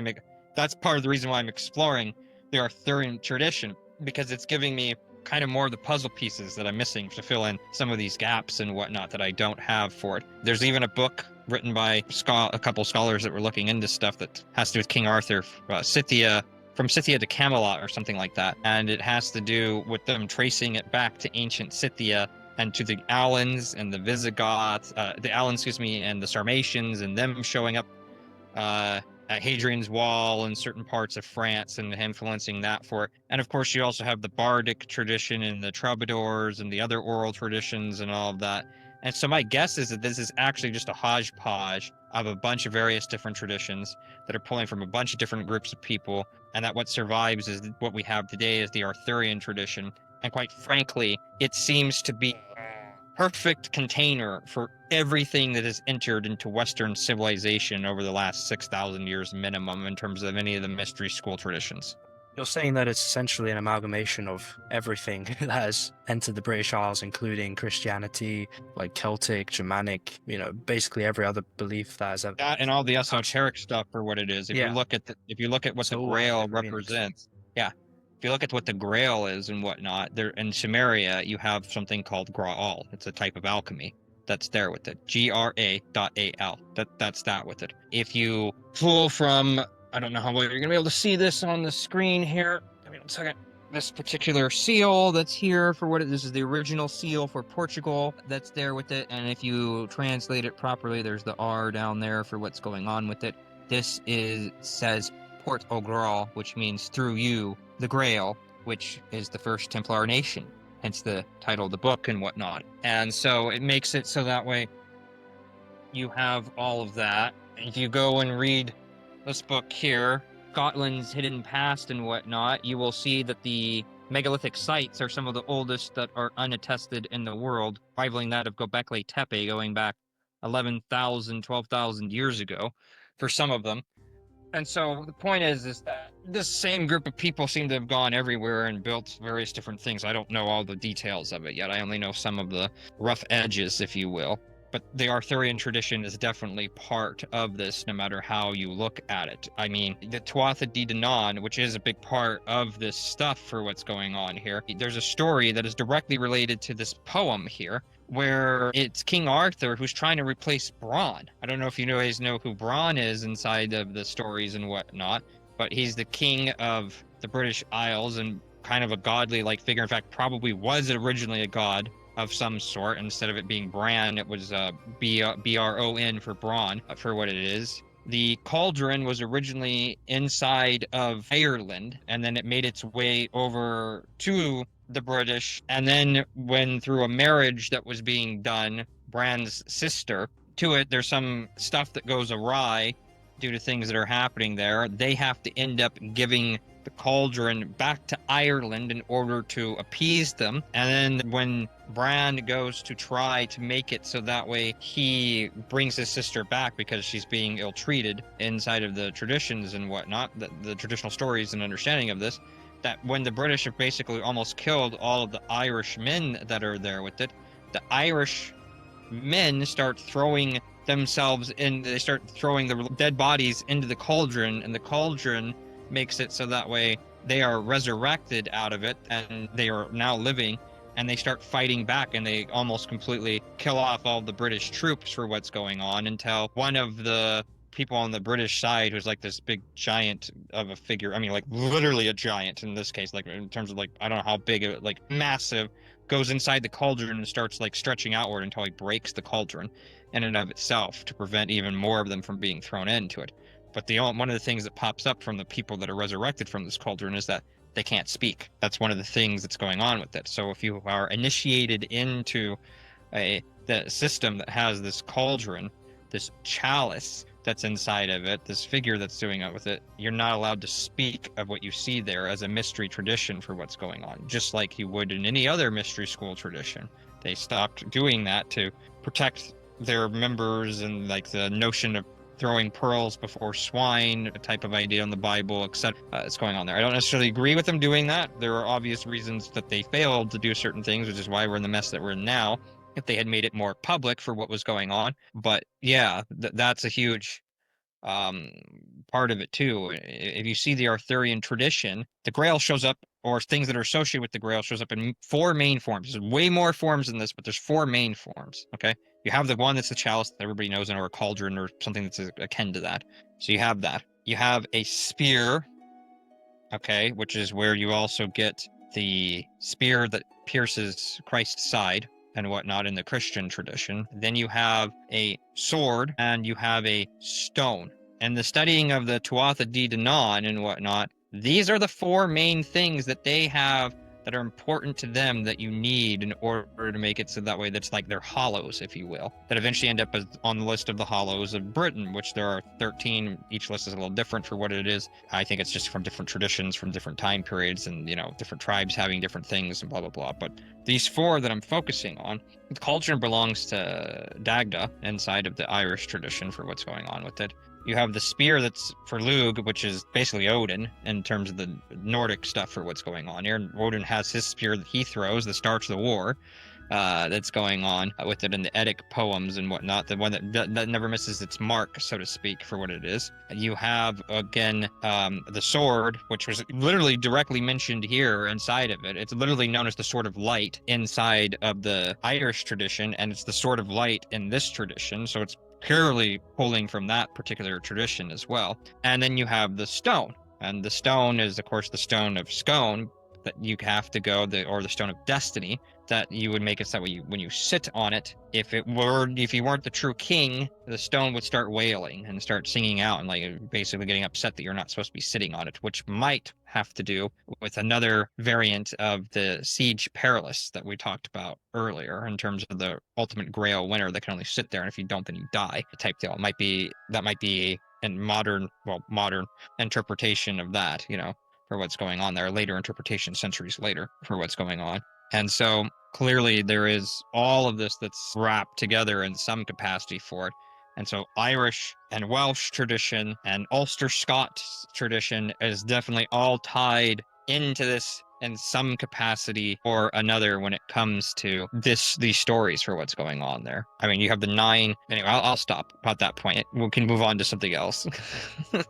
That's part of the reason why I'm exploring the Arthurian tradition, because it's giving me kind of more of the puzzle pieces that I'm missing to fill in some of these gaps and whatnot that I don't have for it. There's even a book written by a couple scholars that were looking into stuff that has to do with King Arthur, Scythia, from Scythia to Camelot or something like that. And it has to do with them tracing it back to ancient Scythia and to the Alans and the Visigoths, the Alans, and the Sarmatians, and them showing up at Hadrian's Wall in certain parts of France and influencing that for it. And of course, you also have the bardic tradition and the troubadours and the other oral traditions and all of that. And so my guess is that this is actually just a hodgepodge of a bunch of various different traditions that are pulling from a bunch of different groups of people, and that what survives is what we have today is the Arthurian tradition. And quite frankly, it seems to be perfect container for everything that has entered into Western civilization over the last 6,000 years minimum in terms of any of the mystery school traditions. You're saying that it's essentially an amalgamation of everything that has entered the British Isles, including Christianity, like Celtic, Germanic, basically every other belief that has ever. That and all the esoteric stuff for what it is. If you Yeah, look at what so the all added Grail in remix. represents, yeah. If you look at what the Grail is and whatnot, there in Sumeria you have something called Graal. It's a type of alchemy that's there with it. GRA.AL. That's that with it. If you pull from, I don't know how well you're gonna be able to see this on the screen here. Give me one second. This particular seal that's here for what this is the original seal for Portugal that's there with it. And if you translate it properly, there's the R down there for what's going on with it. This says Port au Grail, which means through you, the Grail, which is the first Templar nation, hence the title of the book and whatnot. And so it makes it so that way you have all of that. If you go and read this book here, Scotland's Hidden Past and whatnot, you will see that the megalithic sites are some of the oldest that are unattested in the world, rivaling that of Göbekli Tepe going back 11,000, 12,000 years ago for some of them. And so the point is that this same group of people seem to have gone everywhere and built various different things. I don't know all the details of it yet. I only know some of the rough edges, if you will. But the Arthurian tradition is definitely part of this, no matter how you look at it. I mean, the Tuatha De Danann, which is a big part of this stuff for what's going on here, there's a story that is directly related to this poem here, where it's King Arthur who's trying to replace Bronn. I don't know if you guys know who Bronn is inside of the stories and whatnot, but he's the king of the British Isles and kind of a godly like figure. In fact, probably was originally a god of some sort. Instead of it being Bran, it was Bron for Braun for what it is. The Cauldron was originally inside of Ireland, and then it made its way over to the British. And then when through a marriage that was being done, Bran's sister to it, there's some stuff that goes awry due to things that are happening there. They have to end up giving the Cauldron back to Ireland in order to appease them. And then when Bran goes to try to make it so that way he brings his sister back because she's being ill-treated inside of the traditions and whatnot, the traditional stories and understanding of this, that when the British have basically almost killed all of the Irish men that are there with it, the Irish men start throwing themselves in, they start throwing the dead bodies into the Cauldron, and the Cauldron makes it so that way they are resurrected out of it and they are now living, and they start fighting back, and they almost completely kill off all the British troops for what's going on until one of the people on the British side, who's like this big giant of a figure, I mean like literally a giant in this case, like in terms of like I don't know how big it, like massive, goes inside the Cauldron and starts like stretching outward until he breaks the Cauldron in and of itself to prevent even more of them from being thrown into it. But one of the things that pops up from the people that are resurrected from this Cauldron is that they can't speak. That's one of the things that's going on with it. So if you are initiated into the system that has this Cauldron, this chalice that's inside of it, this figure that's doing it with it, you're not allowed to speak of what you see there as a mystery tradition for what's going on, just like you would in any other mystery school tradition. They stopped doing that to protect their members, and like the notion of throwing pearls before swine, a type of idea in the Bible, etc. It's going on there. I don't necessarily agree with them doing that. There are obvious reasons that they failed to do certain things, which is why we're in the mess that we're in now. If they had made it more public for what was going on. But yeah, that's a huge part of it too. If you see the Arthurian tradition, the Grail shows up, or things that are associated with the Grail shows up in 4 main forms. There's way more forms than this, but there's 4 main forms. Okay, you have the one that's the chalice that everybody knows, or a cauldron, or something that's akin to that. So you have that. You have a spear, okay, which is where you also get the spear that pierces Christ's side and whatnot in the Christian tradition. Then you have a sword and you have a stone. And the studying of the Tuatha De Danann and whatnot, these are the 4 main things that they have that are important to them that you need in order to make it so that way that's like their hollows, if you will, that eventually end up on the list of the hollows of Britain, which there are 13. Each list is a little different for what it is. I think it's just from different traditions, from different time periods, and different tribes having different things and blah blah blah. But these 4 that I'm focusing on, the Cauldron belongs to Dagda inside of the Irish tradition for what's going on with it. You have the spear that's for Lug, which is basically Odin in terms of the Nordic stuff for what's going on here. And Odin has his spear that he throws that starts the war that's going on with it in the Eddic poems and whatnot. The one that never misses its mark, so to speak, for what it is. You have, again, the sword, which was literally directly mentioned here inside of it. It's literally known as the Sword of Light inside of the Irish tradition, and it's the Sword of Light in this tradition. So it's purely pulling from that particular tradition as well. And then you have the stone. And the stone is, of course, the stone of Scone that you have to go, or the stone of destiny, that you would make it so that when you sit on it, if you weren't the true king, the stone would start wailing and start singing out and like basically getting upset that you're not supposed to be sitting on it, which might have to do with another variant of the Siege Perilous that we talked about earlier in terms of the ultimate Grail winner that can only sit there, and if you don't, then you die type deal. That might be a modern interpretation of that, for what's going on there, later interpretation centuries later for what's going on. And so clearly there is all of this that's wrapped together in some capacity for it. And so Irish and Welsh tradition and Ulster Scots tradition is definitely all tied into this in some capacity or another when it comes to these stories for what's going on there. I mean, you have the 9. Anyway, I'll stop at that point. We can move on to something else. The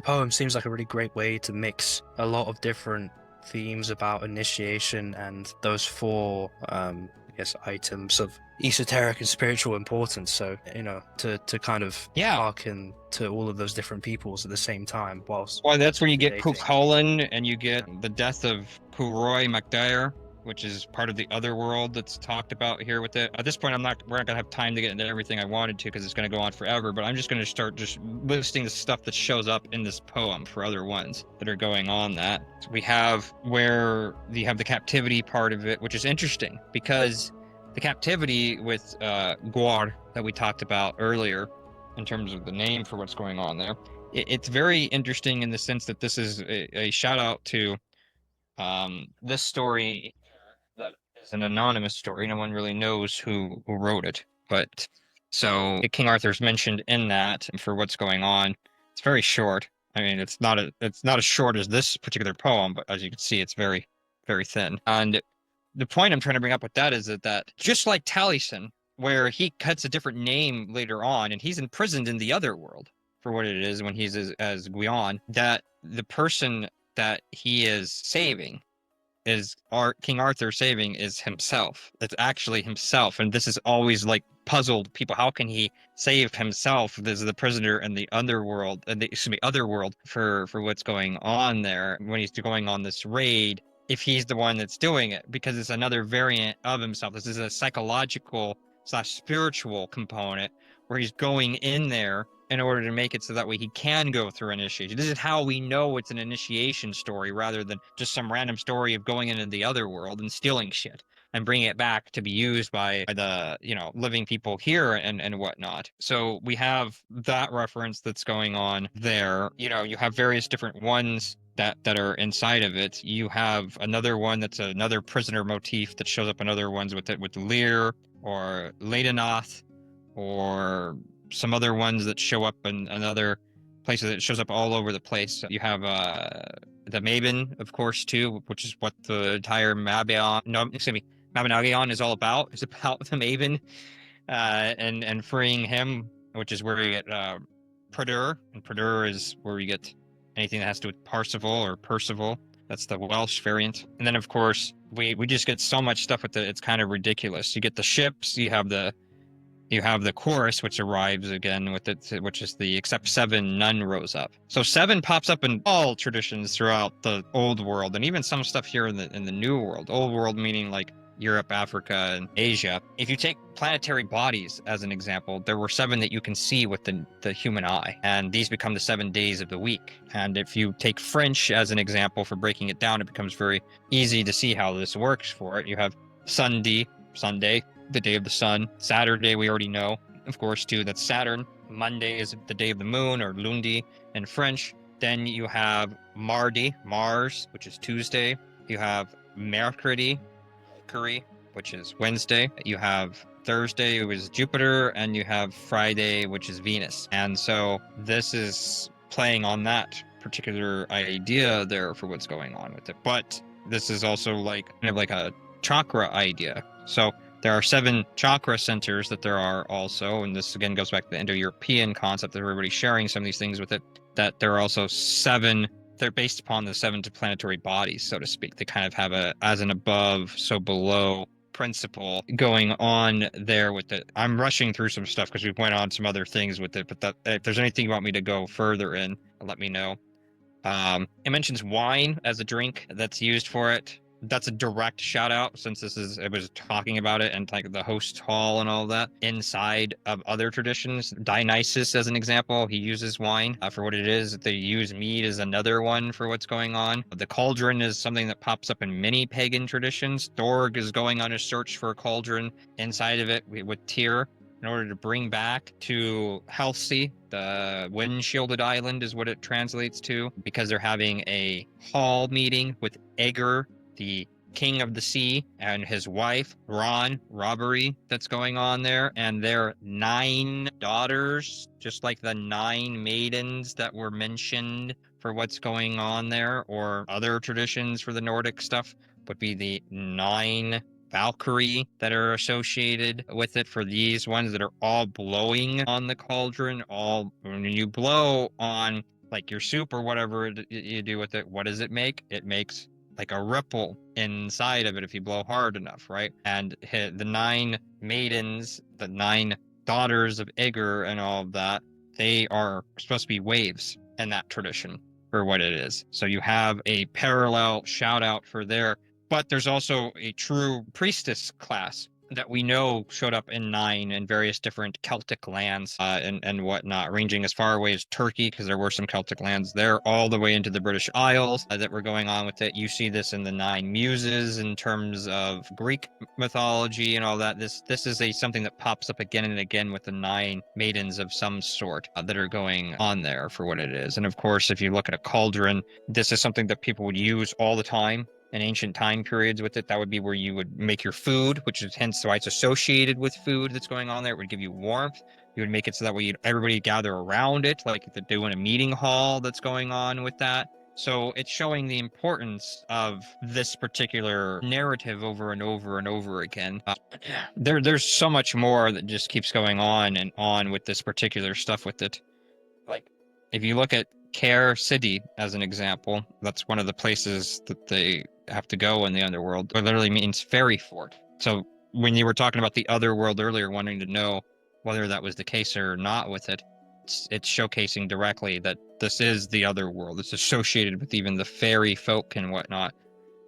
poem seems like a really great way to mix a lot of different themes about initiation and those 4, items of esoteric and spiritual importance. So, to kind of hearken to all of those different peoples at the same time whilst. Well, that's where you get dating. Cuchulainn and you get the death of Cúroy MacDair, which is part of the Otherworld that's talked about here with it. At this point, we're not going to have time to get into everything I wanted to because it's going to go on forever, but I'm just going to start just listing the stuff that shows up in this poem for other ones that are going on that. So we have where you have the captivity part of it, which is interesting because the captivity with Gwar that we talked about earlier in terms of the name for what's going on there, it's very interesting in the sense that this is a shout out to this story that is an anonymous story. No one really knows who wrote it, but so King Arthur's mentioned in that for what's going on. It's very short. I mean, it's not as short as this particular poem, but as you can see, it's very, very thin. And the point I'm trying to bring up with that is that just like Taliesin, where he cuts a different name later on, and he's imprisoned in the other world for what it is when he's as Gwion, that the person that he is saving is King Arthur saving is himself. It's actually himself, and this has always like puzzled people. How can he save himself as the prisoner in the underworld, otherworld for what's going on there when he's going on this raid? If he's the one that's doing it, because it's another variant of himself. This is a psychological / spiritual component where he's going in there in order to make it so that way he can go through initiation. This is how we know it's an initiation story rather than just some random story of going into the other world and stealing shit and bringing it back to be used by the living people here and whatnot. So we have that reference that's going on there. You have various different ones that are inside of it. You have another one that's another prisoner motif that shows up in other ones with Lear or Leidenoth or some other ones that show up in another places. It shows up all over the place. You have the Maven, of course, too, which is what the entire Mabinogion is all about. It's about the Maven and freeing him, which is where you get Preiddeu, and Preiddeu is where you get anything that has to do with Parsifal or Percival. That's the Welsh variant. And then, of course, we just get so much stuff with it. It's kind of ridiculous. You get the ships. You have the chorus, which arrives again with it, which is the except 7 none rose up. So 7 pops up in all traditions throughout the old world, and even some stuff here in the new world. Old world meaning like Europe, Africa, and Asia. If you take planetary bodies as an example, there were 7 that you can see with the human eye, and these become the 7 days of the week. And if you take French as an example for breaking it down, it becomes very easy to see how this works for it. You have Sunday, the day of the sun. Saturday, we already know, of course, too, that's Saturn. Monday is the day of the moon, or lundi in French. Then you have Mardi, Mars, which is Tuesday. You have Mercury, which is Wednesday. You have Thursday was Jupiter, and you have Friday, which is Venus. And so this is playing on that particular idea there for what's going on with it. But this is also like kind of like a chakra idea. So there are 7 chakra centers that there are also, and this again goes back to the Indo-European concept that everybody's sharing some of these things with it, that there are also 7, they're based upon the 7 planetary bodies, so to speak. They kind of have a as an above, so below principle going on there with it. I'm rushing through some stuff because we went on some other things with it, but that if there's anything you want me to go further in, let me know. It mentions wine as a drink that's used for it. That's a direct shout out since it was talking about it and like the host hall and all that inside of other traditions. Dionysus, as an example, he uses wine for what it is. They use mead as another one for what's going on. The cauldron is something that pops up in many pagan traditions. Thorg is going on a search for a cauldron inside of it with Tyr, in order to bring back to Halsey, the wind-shielded island is what it translates to, because they're having a hall meeting with Aegir, the king of the sea, and his wife, robbery that's going on there, and their 9 daughters, just like the 9 maidens that were mentioned for what's going on there, or other traditions for the Nordic stuff, would be the 9 Valkyrie that are associated with it for these ones that are all blowing on the cauldron. All when you blow on like your soup or whatever you do with it, what does it make? It makes like a ripple inside of it if you blow hard enough, right? And the 9 maidens, the 9 daughters of Aegir and all of that, they are supposed to be waves in that tradition for what it is. So you have a parallel shout out for there. But there's also a true priestess class that we know showed up in 9 in various different Celtic lands and whatnot, ranging as far away as Turkey, because there were some Celtic lands there, all the way into the British Isles that were going on with it. You see this in the 9 muses in terms of Greek mythology and all that. This is something that pops up again and again with the 9 maidens of some sort that are going on there for what it is. And of course, if you look at a cauldron, this is something that people would use all the time in ancient time periods with it. That would be where you would make your food, which is hence why it's associated with food that's going on there. It would give you warmth. You would make it so that way everybody gather around it, like they're doing a meeting hall that's going on with that. So it's showing the importance of this particular narrative over and over and over again. There's so much more that just keeps going on and on with this particular stuff with it. Like, if you look at Care City as an example, that's one of the places that they have to go in the underworld. It literally means fairy fort. So when you were talking about the otherworld earlier, wanting to know whether that was the case or not with it, it's showcasing directly that this is the otherworld. It's associated with even the fairy folk and whatnot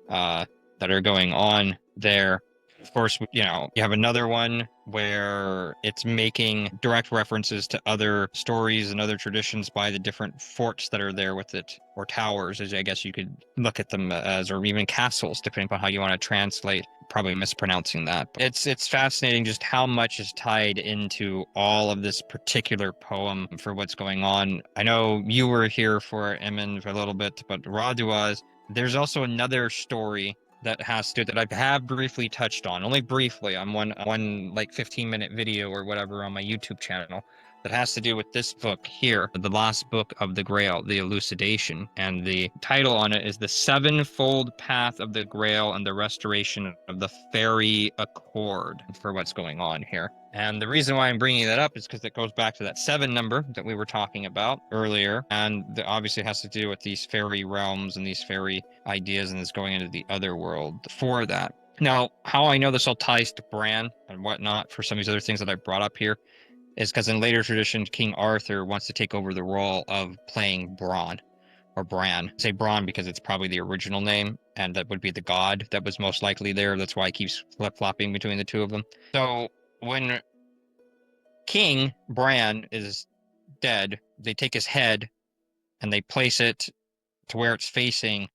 that are going on there. Of course, you have another one where it's making direct references to other stories and other traditions by the different forts that are there with it, or towers, as I guess you could look at them as, or even castles, depending upon how you want to translate. Probably mispronouncing that. But it's fascinating just how much is tied into all of this particular poem for what's going on. I know you were here for Emin for a little bit, but Raduaz, there's also another story that has to that I have briefly touched on, only briefly, on one like 15-minute video or whatever on my YouTube channel, that has to do with this book here, the last book of the Grail, the Elucidation, and the title on it is The Sevenfold Path of the Grail and the Restoration of the Fairy Accord, for what's going on here. And the reason why I'm bringing that up is because it goes back to that 7 number that we were talking about earlier, and obviously it has to do with these fairy realms and these fairy ideas, and is going into the other world for that. Now, how I know this all ties to Bran and whatnot for some of these other things that I brought up here is because in later tradition, King Arthur wants to take over the role of playing Bran, or Bran. I say Bran because it's probably the original name, and that would be the god that was most likely there. That's why he keeps flip-flopping between the two of them. So when King Bran is dead, they take his head and they place it to where it's facing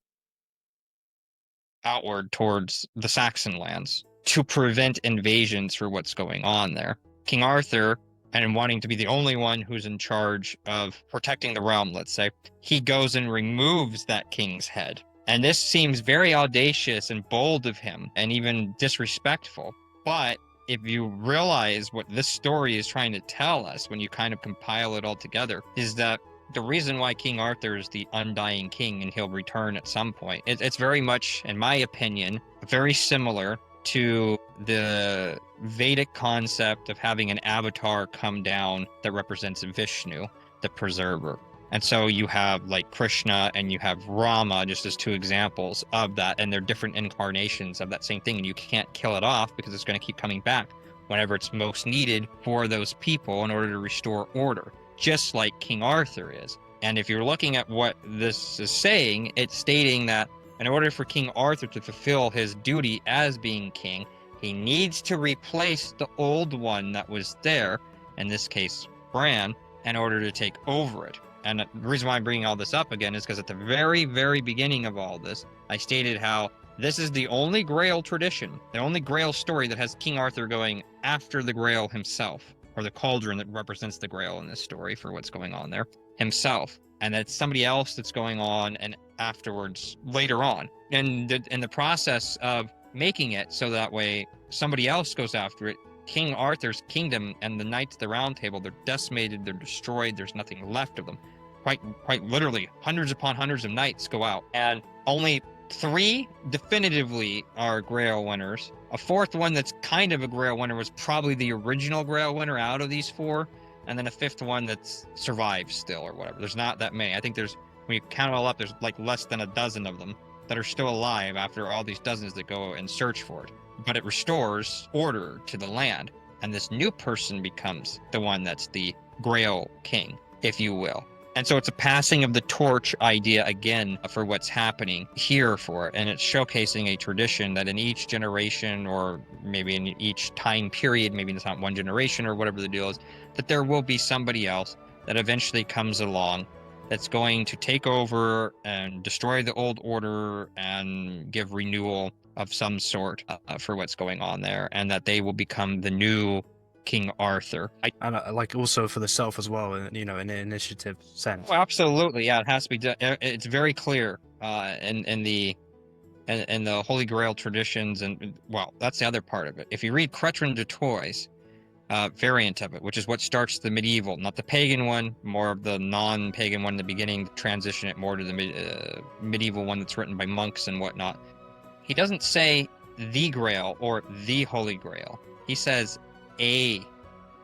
outward towards the Saxon lands to prevent invasions for what's going on there. King Arthur, and wanting to be the only one who's in charge of protecting the realm, let's say, he goes and removes that king's head. And this seems very audacious and bold of him, and even disrespectful. But if you realize what this story is trying to tell us when you kind of compile it all together, is that the reason why King Arthur is the Undying King and he'll return at some point, it's very much, in my opinion, very similar to the Vedic concept of having an avatar come down that represents Vishnu, the preserver. And so you have like Krishna and you have Rama, just as two examples of that, and they're different incarnations of that same thing, and you can't kill it off because it's going to keep coming back whenever it's most needed for those people in order to restore order, just like King Arthur is. And if you're looking at what this is saying, it's stating that in order for King Arthur to fulfill his duty as being king, he needs to replace the old one that was there, in this case, Bran, in order to take over it. And the reason why I'm bringing all this up again is because at the very, very beginning of all this, I stated how this is the only Grail tradition, the only Grail story that has King Arthur going after the Grail himself, or the Cauldron that represents the Grail in this story for what's going on there, himself. And that's somebody else that's going on and afterwards, later on. And in the process of making it so that way somebody else goes after it, King Arthur's kingdom and the Knights of the Round Table, they're decimated, they're destroyed, there's nothing left of them. Quite literally, hundreds upon hundreds of knights go out, and only 3 definitively are Grail winners. A 4th one that's kind of a Grail winner was probably the original Grail winner out of these 4, and then a 5th one that's survived still or whatever. There's not that many. I think there's, when you count it all up, there's like less than a dozen of them that are still alive after all these dozens that go and search for it. But it restores order to the land, and this new person becomes the one that's the Grail king, if you will. And so it's a passing of the torch idea again for what's happening here for it. And it's showcasing a tradition that in each generation, or maybe in each time period, maybe it's not one generation or whatever the deal is, that there will be somebody else that eventually comes along that's going to take over and destroy the old order and give renewal of some sort for what's going on there, and that they will become the new King Arthur. And like also for the self as well, in an initiative sense. Well, absolutely, yeah, it has to be done. It's very clear in the Holy Grail traditions, and well, that's the other part of it. If you read Cauldron de Toys, variant of it, which is what starts the medieval, not the pagan one, more of the non-pagan one in the beginning, transition it more to the medieval one that's written by monks and whatnot. He doesn't say the Grail or the Holy Grail. He says a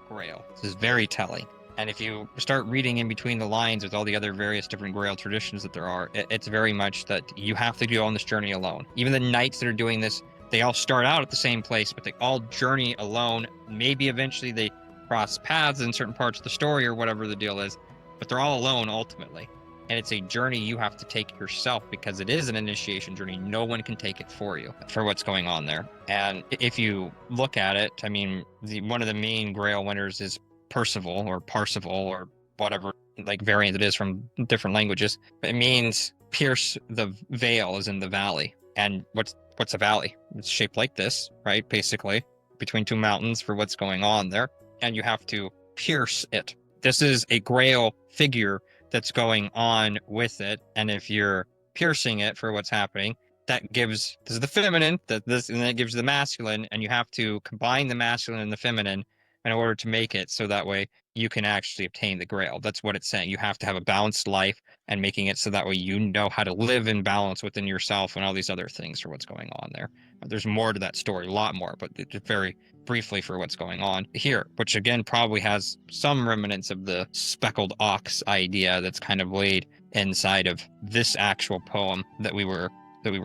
Grail. This is very telling. And if you start reading in between the lines with all the other various different Grail traditions that there are, it's very much that you have to go on this journey alone. Even the knights that are doing this, they all start out at the same place, but they all journey alone. Maybe eventually they cross paths in certain parts of the story or whatever the deal is, but they're all alone ultimately. And it's a journey you have to take yourself because it is an initiation journey. No one can take it for you for what's going on there. And if you look at it, I mean, one of the main Grail winners is Percival or Parsival or whatever like variant it is from different languages. It means pierce the veil is in the valley. And what's a valley? It's shaped like this, right? Basically, between 2 mountains for what's going on there. And you have to pierce it. This is a Grail figure that's going on with it, and if you're piercing it for what's happening, that gives, this is the feminine, and then it gives the masculine, and you have to combine the masculine and the feminine in order to make it so that way you can actually obtain the Grail. That's what it's saying. You have to have a balanced life and making it so that way you know how to live in balance within yourself and all these other things for what's going on there. There's more to that story, a lot more, but it's very briefly for what's going on here, which again probably has some remnants of the speckled ox idea that's kind of laid inside of this actual poem that we were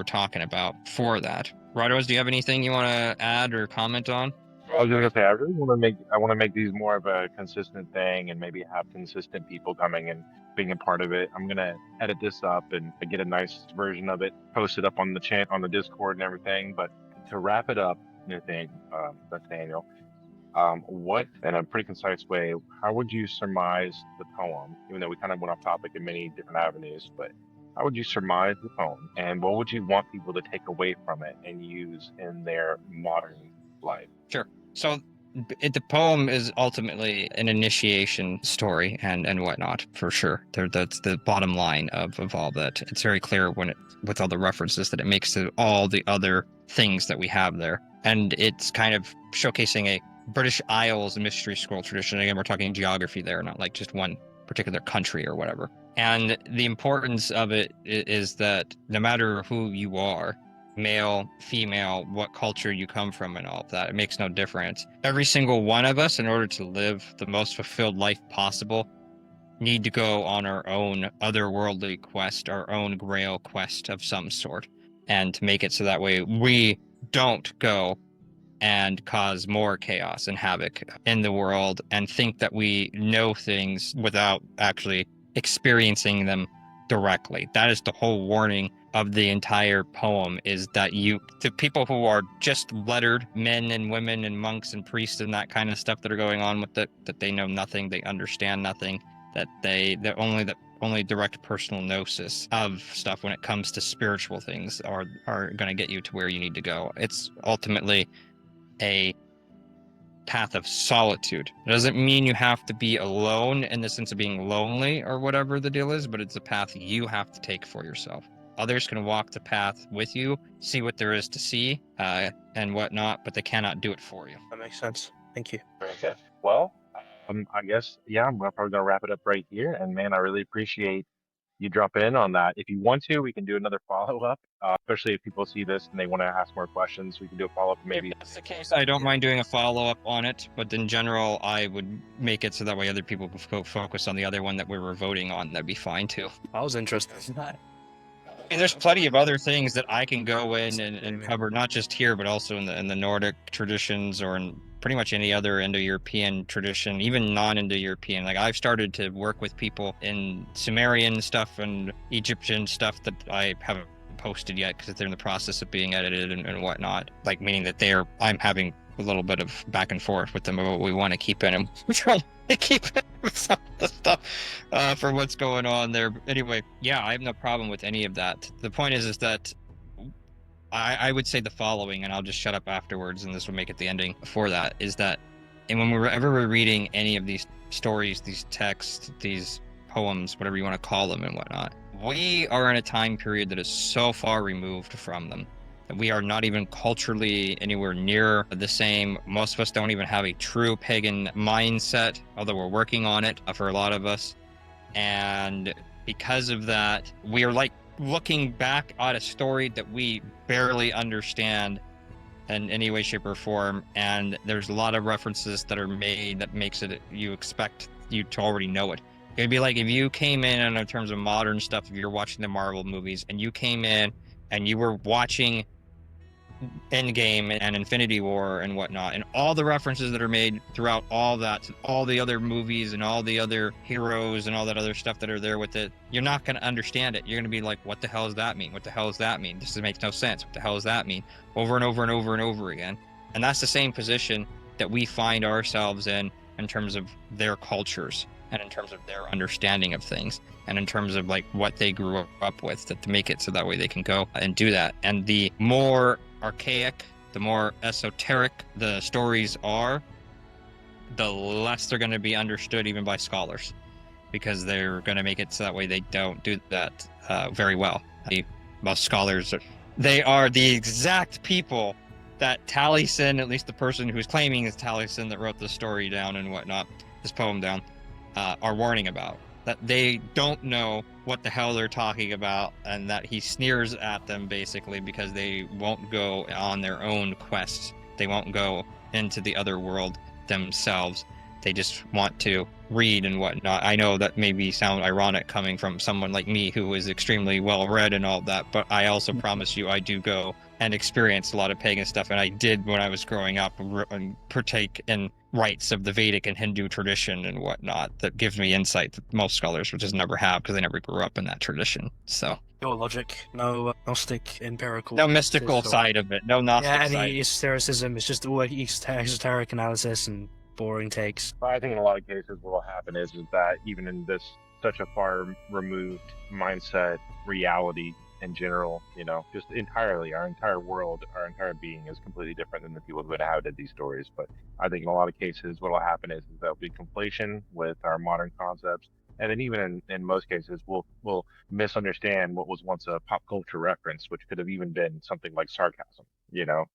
talking about for that. Rados, do you have anything you want to add or comment on? I was just gonna say, I want to make these more of a consistent thing, and maybe have consistent people coming and being a part of it. I'm gonna edit this up and get a nice version of it, post it up on the on the Discord and everything. But to wrap it up, Nathaniel, what, in a pretty concise way, how would you surmise the poem? Even though we kind of went off topic in many different avenues, but how would you surmise the poem, and what would you want people to take away from it and use in their modern life? Sure. So the poem is ultimately an initiation story and whatnot, for sure. That's the bottom line of all that. It's very clear with all the references that it makes to all the other things that we have there. and it's kind of showcasing a British Isles mystery scroll tradition. Again, we're talking geography there, not like just one particular country or whatever. And the importance of it is that no matter who you are, male, female, what culture you come from, and all of that, it makes no difference. Every single one of us, in order to live the most fulfilled life possible, need to go on our own otherworldly quest, our own Grail quest of some sort, and to make it so that way we don't go and cause more chaos and havoc in the world and think that we know things without actually experiencing them directly. That is the whole warning of the entire poem, is that the people who are just lettered men and women and monks and priests and that kind of stuff that are going on with it, that they know nothing, they understand nothing, that only direct personal gnosis of stuff when it comes to spiritual things are going to get you to where you need to go. It's ultimately a path of solitude. It doesn't mean you have to be alone in the sense of being lonely or whatever the deal is, but it's a path you have to take for yourself. Others can walk the path with you, see what there is to see, and whatnot, but they cannot do it for you. That makes sense. Thank you. Very good. Well, I guess, yeah, I'm probably gonna wrap it up right here. And man, I really appreciate you dropping in on that. If you want to, we can do another follow-up, especially if people see this and they want to ask more questions. We can do a follow-up If maybe. that's the case, I don't mind doing a follow-up on it, but in general, I would make it so that way other people can focus on the other one that we were voting on. That'd be fine too. I was interested. There's plenty of other things that I can go in and cover, not just here, but also in the Nordic traditions or in pretty much any other Indo-European tradition, even non-Indo-European. Like I've started to work with people in Sumerian stuff and Egyptian stuff that I haven't posted yet because they're in the process of being edited and whatnot. Like meaning that I'm having a little bit of back and forth with them about what we want to keep in them. We're trying to keep some of the stuff for what's going on there. Anyway, yeah, I have no problem with any of that. The point is that I would say the following, and I'll just shut up afterwards, and this will make it the ending for that, is that, and when we're reading any of these stories, these texts, these poems, whatever you want to call them and whatnot, we are in a time period that is so far removed from them. We are not even culturally anywhere near the same. Most of us don't even have a true pagan mindset, although we're working on it for a lot of us. And because of that, we are like looking back at a story that we barely understand in any way, shape, or form. And there's a lot of references that are made that makes it, you expect you to already know it. It'd be like if you came in terms of modern stuff, if you're watching the Marvel movies and you came in and you were watching Endgame and Infinity War and whatnot, and all the references that are made throughout all that, all the other movies and all the other heroes and all that other stuff that are there with it, you're not going to understand it. You're going to be like, what the hell does that mean? What the hell does that mean? This makes no sense. What the hell does that mean? Over and over and over and over again. And that's the same position that we find ourselves in terms of their cultures and in terms of their understanding of things and in terms of like what they grew up with to make it so that way they can go and do that. And the more archaic, the more esoteric the stories are, the less they're going to be understood even by scholars, because they're going to make it so that way they don't do that very well. Most scholars, they are the exact people that Taliesin, at least the person who's claiming is Taliesin that wrote the story down and whatnot, this poem down, are warning about. That they don't know what the hell they're talking about, and that he sneers at them basically because they won't go on their own quests. They won't go into the other world themselves. They just want to read and whatnot. I know that maybe sound ironic coming from someone like me who is extremely well read and all that, but I also promise you I do go and experience a lot of pagan stuff, and I did when I was growing up and partake in rites of the Vedic and Hindu tradition and whatnot that gives me insight that most scholars would just never have because they never grew up in that tradition. So Pure logic, no Gnostic empirical. no mystical side of it, no Gnostic Yeah, side. any esotericism. It's just all esoteric analysis and boring takes. But I think in a lot of cases, what will happen is that even in this such a far removed mindset, reality in general, just entirely, our entire world, our entire being is completely different than the people who inhabited these stories. But I think in a lot of cases, what will happen is there'll be conflation with our modern concepts. And then even in most cases, we'll misunderstand what was once a pop culture reference, which could have even been something like sarcasm,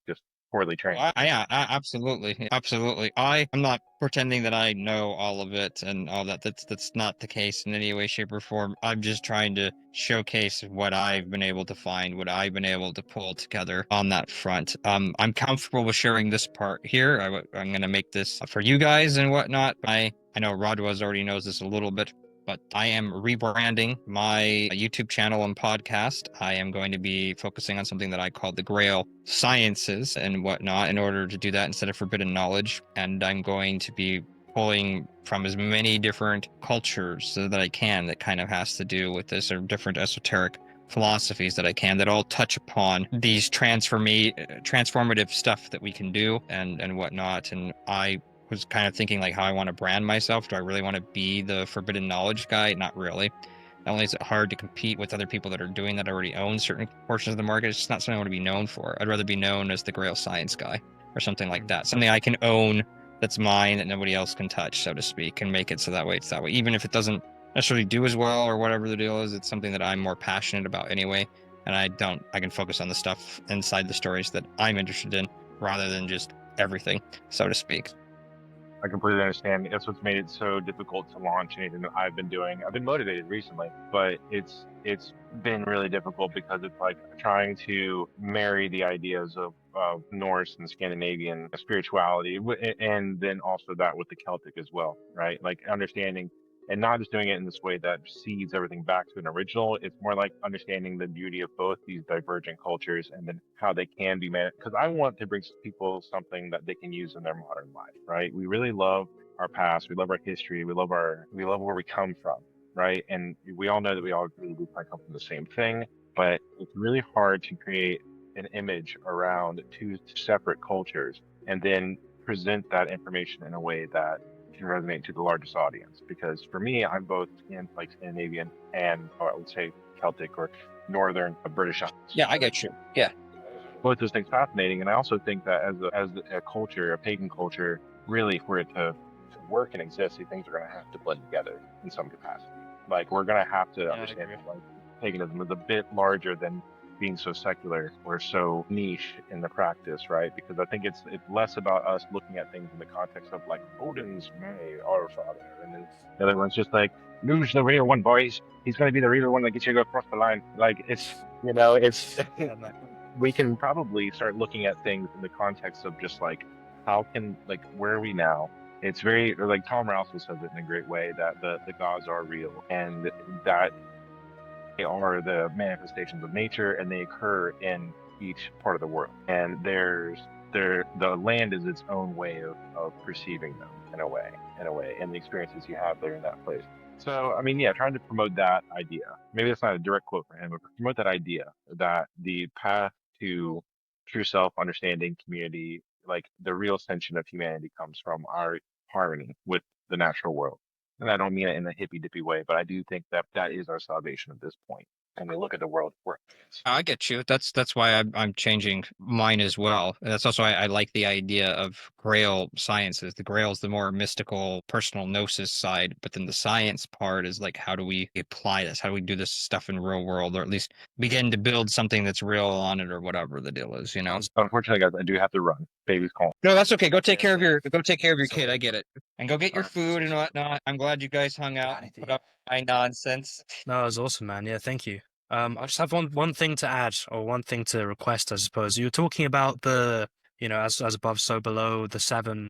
just poorly trained. Yeah, absolutely, absolutely. I'm not pretending that I know all of it and all that. That's not the case in any way, shape, or form. I'm just trying to showcase what I've been able to find, what I've been able to pull together on that front. I'm comfortable with sharing this part here. I'm gonna make this for you guys and whatnot. I know Rodwaz already knows this a little bit, but I am rebranding my YouTube channel and podcast. I am going to be focusing on something that I call the Grail sciences and whatnot in order to do that instead of forbidden knowledge. And I'm going to be pulling from as many different cultures so that I can that kind of has to do with this, or different esoteric philosophies that I can that all touch upon these transformative stuff that we can do and whatnot. And I was kind of thinking like how I want to brand myself. Do I really want to be the forbidden knowledge guy? Not really. Not only is it hard to compete with other people that are doing that already own certain portions of the market, it's just not something I want to be known for. I'd rather be known as the Grail science guy or something like that. Something I can own that's mine that nobody else can touch, so to speak, and make it so that way it's that way. Even if it doesn't necessarily do as well or whatever the deal is, it's something that I'm more passionate about anyway. And I can focus on the stuff inside the stories that I'm interested in rather than just everything, so to speak. I completely understand. That's what's made it so difficult to launch anything that I've been doing. I've been motivated recently, but it's been really difficult because it's like trying to marry the ideas of Norse and Scandinavian spirituality, and then also that with the Celtic as well, right? Like understanding and not just doing it in this way that seeds everything back to an original. It's more like understanding the beauty of both these divergent cultures and then how they can be managed. Because I want to bring people something that they can use in their modern life, right? We really love our past, we love our history, we love where we come from, right? And we all know that we all agree we probably come from the same thing, but it's really hard to create an image around two separate cultures and then present that information in a way that can resonate to the largest audience. Because for me, I'm both in like Scandinavian and I would say Celtic or Northern British. Yeah, I get you. Yeah. Both those things fascinating, and I also think that as a culture, a pagan culture, really for it to work and exist, these things are going to have to blend together in some capacity. Like we're going to have to understand that like paganism is a bit larger than being so secular or so niche in the practice, right? Because I think it's less about us looking at things in the context of like Odin's May, our father, and then the other one's just like, who's the real one, boys? He's going to be the real one that gets you to go across the line. Like it's it's we can probably start looking at things in the context of just like how can like where are we now? It's very like Tom Rouse says it in a great way that the gods are real and that they are the manifestations of nature and they occur in each part of the world. And the land is its own way of perceiving them and the experiences you have there in that place. So, I mean, yeah, trying to promote that idea. Maybe that's not a direct quote for him, but promote that idea that the path to true self understanding, community, like the real ascension of humanity comes from our harmony with the natural world. And I don't mean it in a hippy dippy way, but I do think that that is our salvation at this point. And we look at the world we're I get you. That's why I'm changing mine as well. And that's also why I like the idea of Grail sciences. The Grail is the more mystical, personal gnosis side, but then the science part is like, how do we apply this? How do we do this stuff in real world, or at least begin to build something that's real on it, or whatever the deal is, you know? unfortunately, guys, I do have to run. Baby's calling. No, that's okay. Go take care of your kid. I get it. And go get your food and whatnot. I'm glad you guys hung out and put up my nonsense. No, it was awesome, man. Yeah, thank you. I just have one thing to add, or one thing to request, I suppose. You were talking about the, as above, so below, the seven